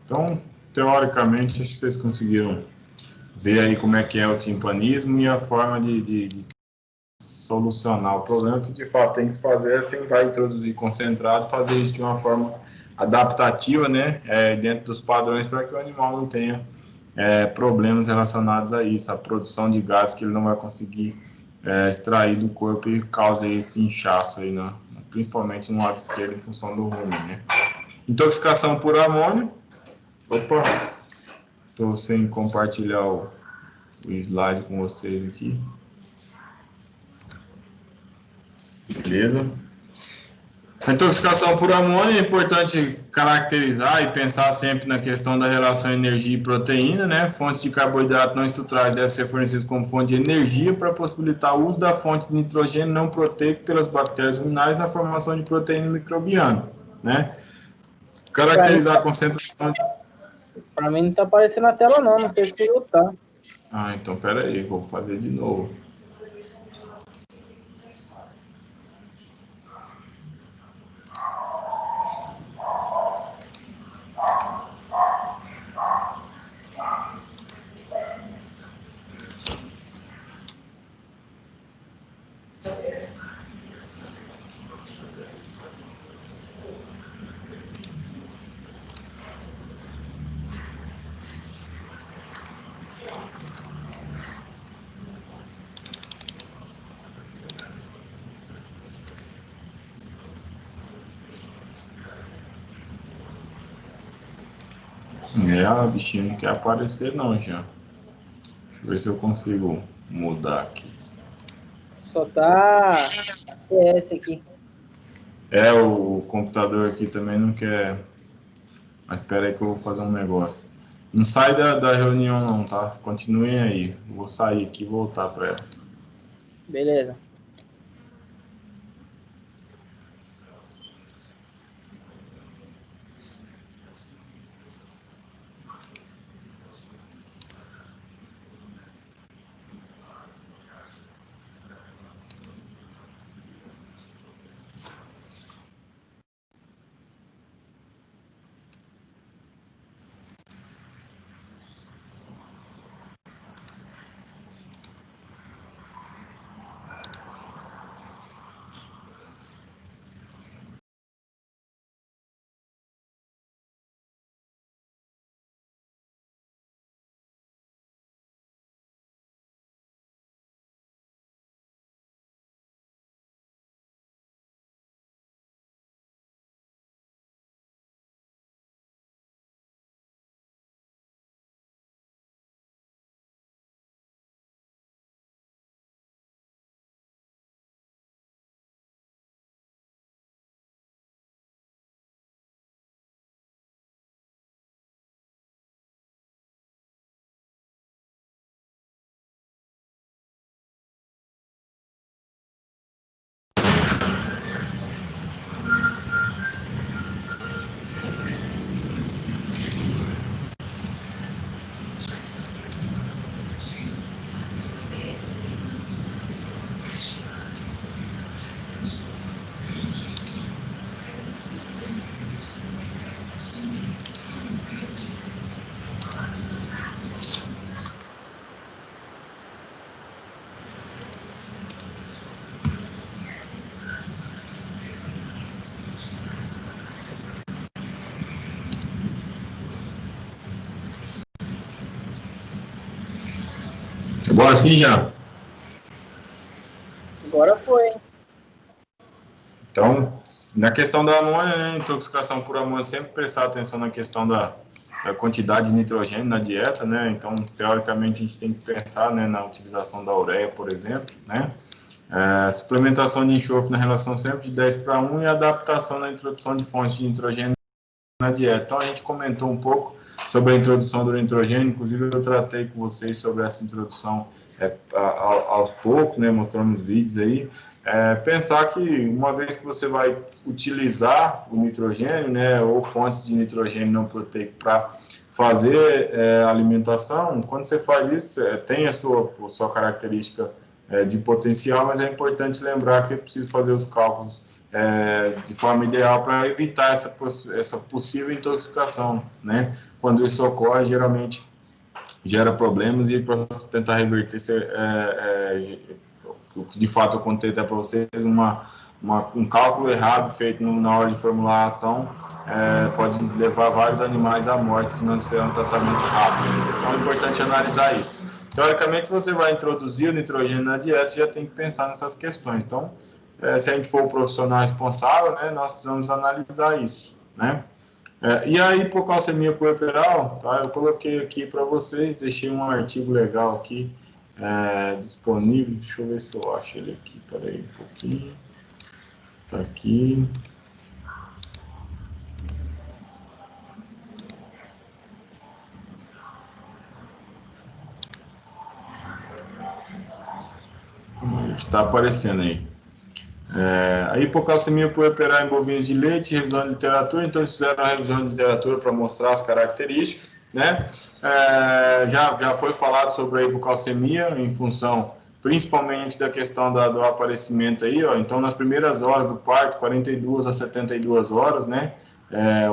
Então, teoricamente, acho que vocês conseguiram ver aí como é que é o timpanismo e a forma de solucionar o problema, que de fato tem que se fazer assim, vai introduzir concentrado, fazer isso de uma forma adaptativa, né, dentro dos padrões, para que o animal não tenha problemas relacionados a isso, a produção de gases que ele não vai conseguir extrair do corpo e causa esse inchaço aí, né? Principalmente no lado esquerdo, em função do rumen, né? Intoxicação por amônio. Opa, estou sem compartilhar o o slide com vocês aqui. Beleza? A intoxicação por amônia é importante caracterizar e pensar sempre na questão da relação energia e proteína, né? Fontes de carboidrato não estruturais devem ser fornecidas como fonte de energia para possibilitar o uso da fonte de nitrogênio não proteico pelas bactérias ruminais na formação de proteína microbiana, né? Caracterizar a concentração... Para mim não está aparecendo na tela não sei se eu tá. Ah, então pera aí, vou fazer de novo. A bichinha não quer aparecer não, Jean. Deixa eu ver se eu consigo mudar aqui. Só tá esse aqui. O computador aqui também não quer. Mas espera aí que eu vou fazer um negócio. Não sai da reunião não, tá? Continuem aí. Eu vou sair aqui e voltar para ela. Beleza. Bora sim, já. Agora foi. Então, na questão da amônia, né, intoxicação por amônia, sempre prestar atenção na questão da quantidade de nitrogênio na dieta, né? Então, teoricamente, a gente tem que pensar, né, na utilização da ureia, por exemplo, né? Suplementação de enxofre na relação sempre de 10:1 e adaptação na introdução de fontes de nitrogênio na dieta. Então, a gente comentou um pouco sobre a introdução do nitrogênio, inclusive eu tratei com vocês sobre essa introdução aos poucos, né, mostrando os vídeos aí. Pensar que uma vez que você vai utilizar o nitrogênio, né, ou fontes de nitrogênio não proteico para fazer alimentação, quando você faz isso, tem a sua característica de potencial, mas é importante lembrar que é preciso fazer os cálculos de forma ideal para evitar essa possível intoxicação, né? Quando isso ocorre, geralmente gera problemas e para tentar reverter, o que de fato eu contei até para vocês, um cálculo errado feito na hora de formular a ação pode levar vários animais à morte se não tiver um tratamento rápido. Então é importante analisar isso. Teoricamente, se você vai introduzir o nitrogênio na dieta, você já tem que pensar nessas questões. Então, se a gente for o profissional responsável, né, nós precisamos analisar isso, né? E a hipocalcemia puerperal, tá? Eu coloquei aqui para vocês, deixei um artigo legal aqui disponível. Deixa eu ver se eu acho ele aqui. Peraí um pouquinho. Tá aqui. Está aparecendo aí. A hipocalcemia puerperal em bovinos de leite, revisão de literatura. Então, eles fizeram a revisão de literatura para mostrar as características, né? Já foi falado sobre a hipocalcemia em função principalmente da questão do aparecimento aí, ó. Então, nas primeiras horas do parto, 42 a 72 horas, né?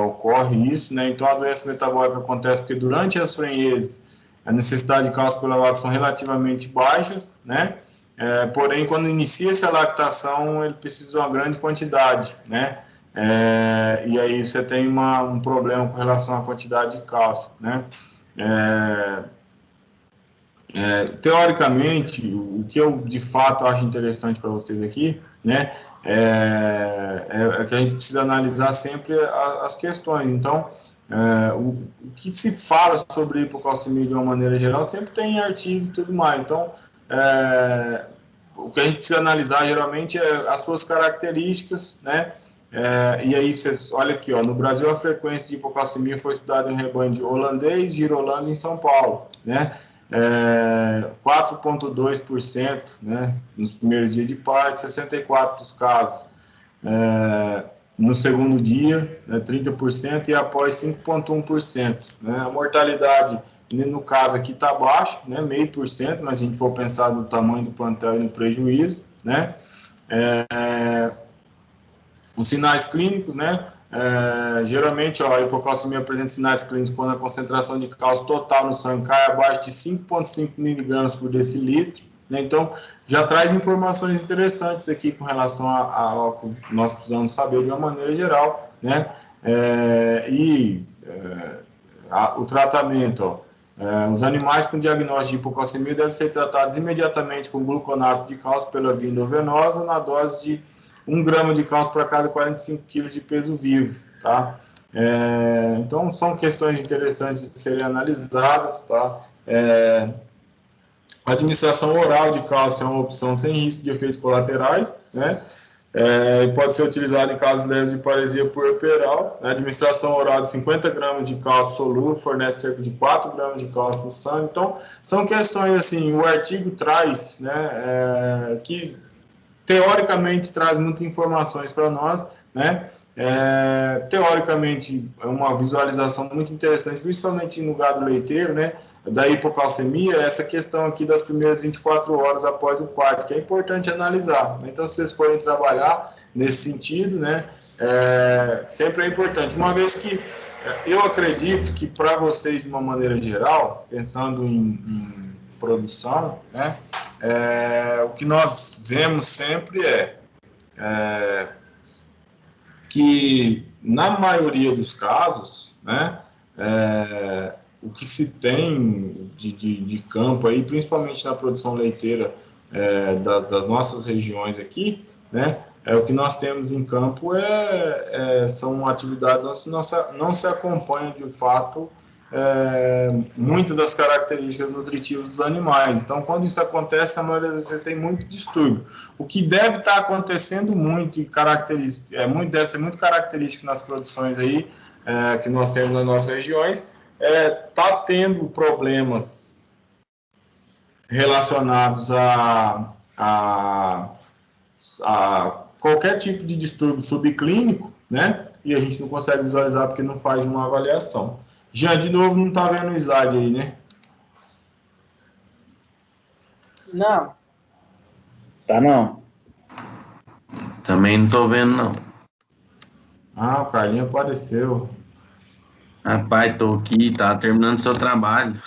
Ocorre isso, né? Então, a doença metabólica acontece porque durante as prenhes a necessidade de cálcio pela lactação são relativamente baixas, né? Porém, quando inicia-se a lactação, ele precisa de uma grande quantidade, né? E aí você tem um problema com relação à quantidade de cálcio, né? Teoricamente, o que eu de fato acho interessante para vocês aqui, né? É que a gente precisa analisar sempre as questões. Então, o que se fala sobre hipocalcemia de uma maneira geral sempre tem artigo e tudo mais. Então, o que a gente precisa analisar geralmente é as suas características, né? E aí vocês olha aqui, ó, no Brasil a frequência de hipocalcemia foi estudada em rebanho de holandês, Girolando e em São Paulo, né? 4,2%, né? Nos primeiros dias de parto, 64 dos casos. No segundo dia, 30%, e após 5,1%. Né? A mortalidade, no caso aqui, está baixa, né? 0,5%, mas se a gente for pensar no tamanho do plantel e no prejuízo. Né? Os sinais clínicos, né? Geralmente, a hipocalcemia apresenta sinais clínicos quando a concentração de cálcio total no sangue cai abaixo de 5,5 mg por decilitro. Né? Então, já traz informações interessantes aqui com relação ao que nós precisamos saber de uma maneira geral, né? O tratamento, os animais com diagnóstico de hipocalcemia devem ser tratados imediatamente com gluconato de cálcio pela via endovenosa na dose de 1 grama de cálcio para cada 45 quilos de peso vivo, tá? Então, são questões interessantes de serem analisadas, tá? A administração oral de cálcio é uma opção sem risco de efeitos colaterais, né? Pode ser utilizado em casos leves de paralisia puerperal. A administração oral de 50 gramas de cálcio solúvel fornece cerca de 4 gramas de cálcio no sangue. Então, são questões assim, o artigo traz, né, que teoricamente traz muitas informações para nós, né? Teoricamente é uma visualização muito interessante, principalmente no gado leiteiro, né? Da hipocalcemia, essa questão aqui das primeiras 24 horas após o parto, que é importante analisar. Então, se vocês forem trabalhar nesse sentido, né? Sempre é importante, uma vez que eu acredito que para vocês, de uma maneira geral, pensando em produção, né? O que nós vemos sempre que, na maioria dos casos, né, o que se tem de campo aí, principalmente na produção leiteira das nossas regiões aqui, né, o que nós temos em campo são atividades onde não se acompanha de fato muitas das características nutritivas dos animais. Então, quando isso acontece, na maioria das vezes tem muito distúrbio. O que deve estar acontecendo muito e deve ser muito característico nas produções aí que nós temos nas nossas regiões, tá tendo problemas relacionados a qualquer tipo de distúrbio subclínico, né? E a gente não consegue visualizar porque não faz uma avaliação. Já, de novo, não está vendo o slide aí, né? Não. Tá não. Também não estou vendo, não. O Carlinho apareceu. Rapaz, estou aqui, tá terminando seu trabalho.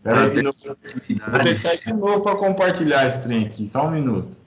Peraí, de novo. Vou ter que sair de novo para compartilhar esse trem aqui, só um minuto.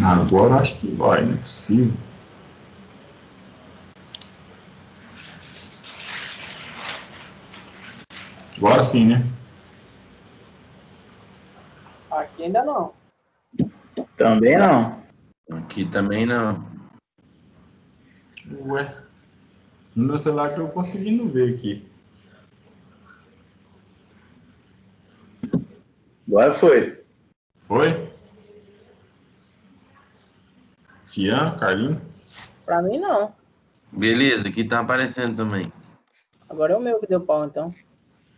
Agora acho que vai, não é possível. Agora sim, né? Aqui ainda não. Também não. Aqui também não. Ué. No meu celular que eu conseguindo ver aqui. Agora foi. Foi? Kian, Carlinhos? Pra mim, não. Beleza, aqui tá aparecendo também. Agora é o meu que deu pau, então.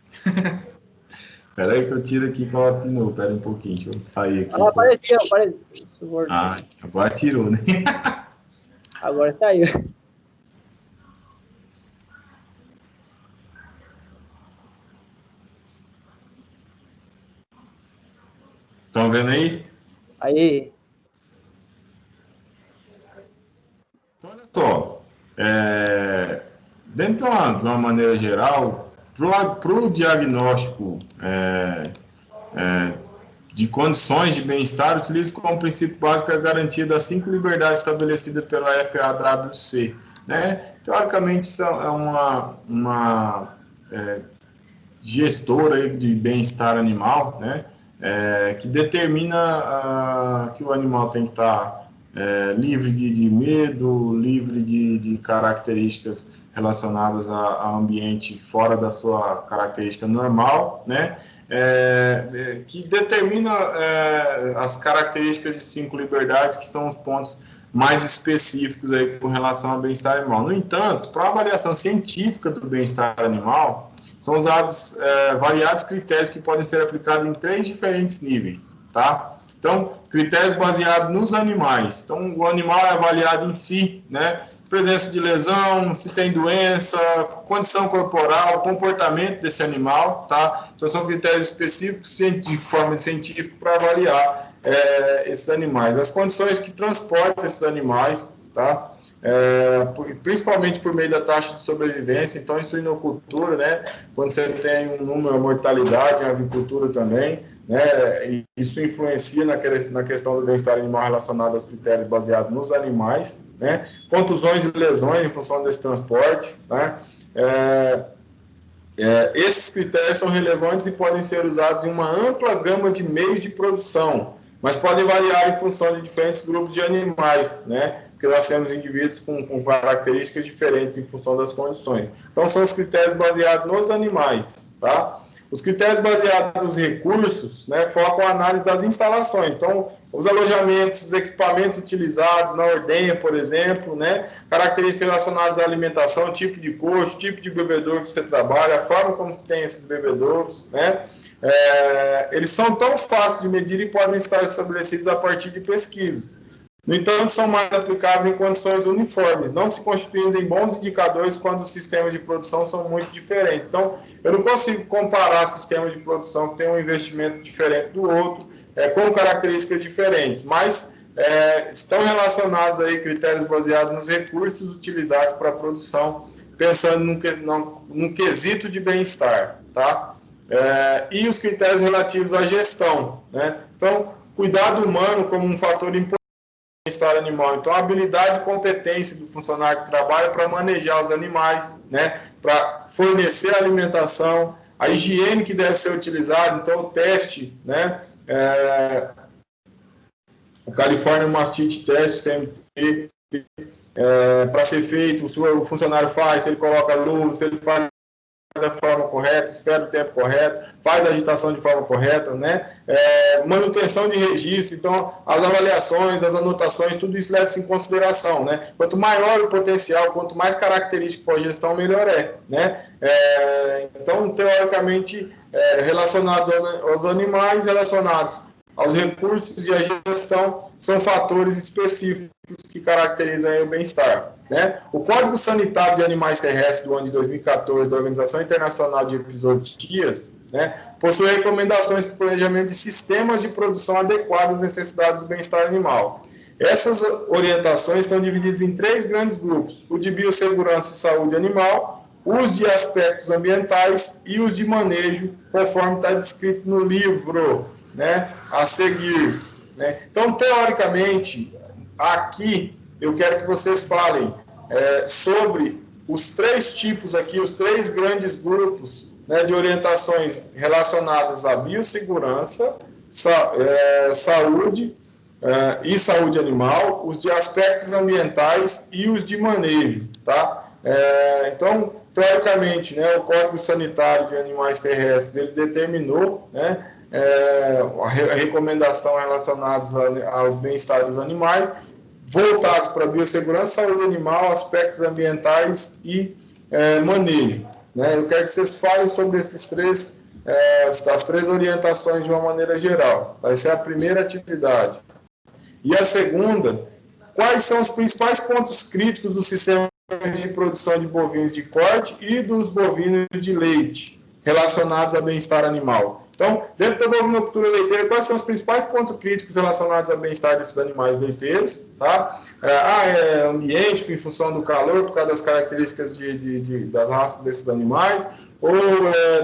Espera aí que eu tiro aqui e coloco de novo. Espera um pouquinho, deixa eu sair aqui. Ah, apareceu. Ah, agora tirou, né? Agora saiu. Estão vendo aí? Aí. Então, olha só. Dentro de uma maneira geral, para o diagnóstico de condições de bem-estar, utilizo como princípio básico a garantia das 5 liberdades estabelecidas pela FAWC. Né? Teoricamente, isso é uma gestora de bem-estar animal, né? Que determina que o animal tem que estar livre de medo, livre de características relacionadas a ambiente fora da sua característica normal, né? Que determina as características de 5 liberdades, que são os pontos mais específicos aí com relação ao bem-estar animal. No entanto, para a avaliação científica do bem-estar animal, são usados variados critérios que podem ser aplicados em 3 diferentes níveis, tá? Então, critérios baseados nos animais. Então, o animal é avaliado em si, né? Presença de lesão, se tem doença, condição corporal, comportamento desse animal, tá? Então, são critérios específicos de forma científica para avaliar esses animais. As condições que transportam esses animais, tá? Principalmente por meio da taxa de sobrevivência. Então, em suinocultura, né? Quando você tem um número de mortalidade, em avicultura também, né? E isso influencia na questão do bem-estar animal relacionado aos critérios baseados nos animais, né? Contusões e lesões em função desse transporte, né? Esses critérios são relevantes e podem ser usados em uma ampla gama de meios de produção, mas podem variar em função de diferentes grupos de animais, né? Porque nós temos indivíduos com características diferentes em função das condições. Então, são os critérios baseados nos animais, tá? Os critérios baseados nos recursos, né, focam a análise das instalações. Então, os alojamentos, os equipamentos utilizados na ordenha, por exemplo, né, características relacionadas à alimentação, tipo de coxo, tipo de bebedouro que você trabalha, a forma como se tem esses bebedouros, né, eles são tão fáceis de medir e podem estar estabelecidos a partir de pesquisas. No entanto, são mais aplicados em condições uniformes, não se constituindo em bons indicadores quando os sistemas de produção são muito diferentes. Então, eu não consigo comparar sistemas de produção que têm um investimento diferente do outro, com características diferentes, mas estão relacionados aí critérios baseados nos recursos utilizados para a produção, pensando num quesito de bem-estar, tá? E os critérios relativos à gestão, né? Então, cuidado humano como um fator importante bem-estar animal. Então, a habilidade e competência do funcionário que trabalha para manejar os animais, né, para fornecer a alimentação, a higiene que deve ser utilizada, então o teste, né, o California Mastite Test, CMT, para ser feito, o funcionário faz, se ele coloca luva, se ele faz da forma correta, espera o tempo correto, faz a agitação de forma correta, né? Manutenção de registro, então as avaliações, as anotações, tudo isso leva-se em consideração, né? Quanto maior o potencial, quanto mais característico for a gestão, melhor né? Então, teoricamente, relacionados aos animais, relacionados aos recursos e à gestão, são fatores específicos que caracterizam aí o bem-estar, né? O Código Sanitário de Animais Terrestres do ano de 2014 da Organização Internacional de Epizootias, né, possui recomendações para o planejamento de sistemas de produção adequados às necessidades do bem-estar animal. Essas orientações estão divididas em 3 grandes grupos: o de biossegurança e saúde animal, os de aspectos ambientais e os de manejo, conforme está descrito no livro, né, a seguir. né? Então, teoricamente, aqui eu quero que vocês falem sobre os 3 tipos aqui, os 3 grandes grupos, né, de orientações relacionadas à biossegurança, saúde e saúde animal, os de aspectos ambientais e os de manejo, tá? Então, teoricamente, né, o Código Sanitário de Animais Terrestres, ele determinou, né, a recomendação relacionadas aos bem-estar dos animais, voltados para biossegurança, saúde animal, aspectos ambientais e manejo, né? Eu quero que vocês falem sobre esses 3, as 3 orientações de uma maneira geral. Essa é a primeira atividade. E a segunda, quais são os principais pontos críticos do sistema de produção de bovinos de corte e dos bovinos de leite relacionados a bem-estar animal? Então, dentro da bovinocultura leiteira, quais são os principais pontos críticos relacionados ao bem-estar desses animais leiteiros? Tá? Ambiente, em função do calor, por causa das características das raças desses animais, ou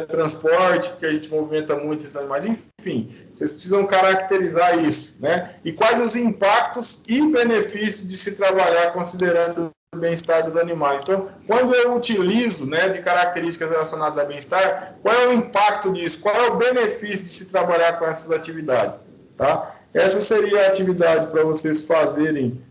transporte, porque a gente movimenta muito esses animais, enfim, vocês precisam caracterizar isso, né? E quais os impactos e benefícios de se trabalhar considerando o bem-estar dos animais. Então, quando eu utilizo, né, de características relacionadas a bem-estar, qual é o impacto disso? Qual é o benefício de se trabalhar com essas atividades? Tá? Essa seria a atividade para vocês fazerem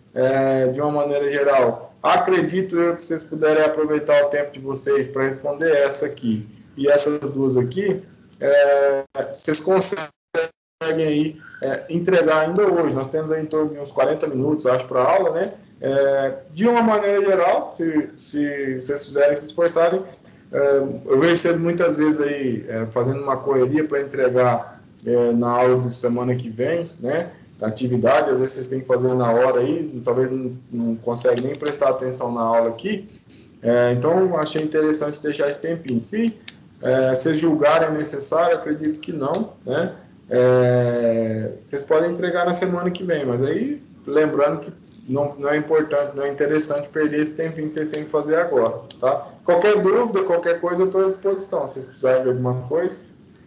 de uma maneira geral. Acredito eu que vocês puderem aproveitar o tempo de vocês para responder essa aqui e essas 2 aqui, vocês conseguem aí entregar ainda hoje. Nós temos aí em torno de uns 40 minutos, acho, para a aula, né? De uma maneira geral, se vocês fizerem, se esforçarem, eu vejo vocês muitas vezes aí fazendo uma correria para entregar na aula de semana que vem, né? Atividade, às vezes vocês têm que fazer na hora aí, talvez não conseguem nem prestar atenção na aula aqui, então achei interessante deixar esse tempinho. Se vocês julgarem necessário, acredito que não, né? Vocês podem entregar na semana que vem, mas aí lembrando que não é importante, não é interessante perder esse tempinho que vocês têm que fazer agora, tá? Qualquer dúvida, qualquer coisa, eu estou à disposição. Se vocês precisarem de alguma coisa,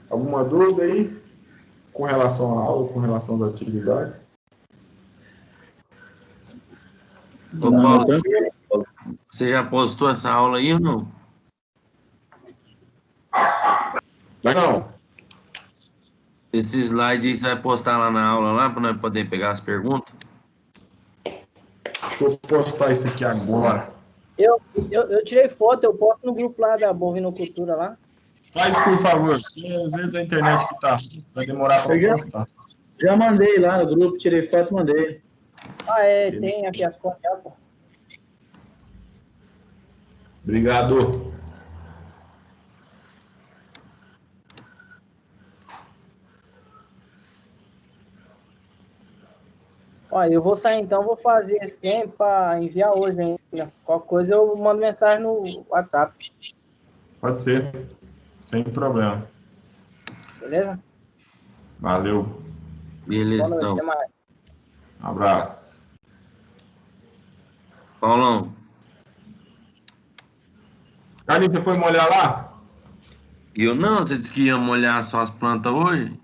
alguma dúvida aí, com relação à aula, com relação às atividades? Ô, Paulo, você já postou essa aula aí ou não? Não. Esse slide aí você vai postar lá na aula, lá, para nós poder pegar as perguntas? Deixa eu postar isso aqui agora. Eu tirei foto, eu posto no grupo lá da Bovinocultura lá. Faz, por favor, porque às vezes a internet que tá, vai demorar para postar. Já mandei lá no grupo, tirei foto e mandei. Tem aqui as fotos. Obrigado. Eu vou sair então, vou fazer esse tempo para enviar hoje ainda. Qualquer coisa eu mando mensagem no WhatsApp. Pode ser, sem problema. Beleza? Valeu. Beleza, Boa noite, então. até mais. Abraço. Paulão. Carlinhos, você foi molhar lá? Eu não, você disse que ia molhar só as plantas hoje?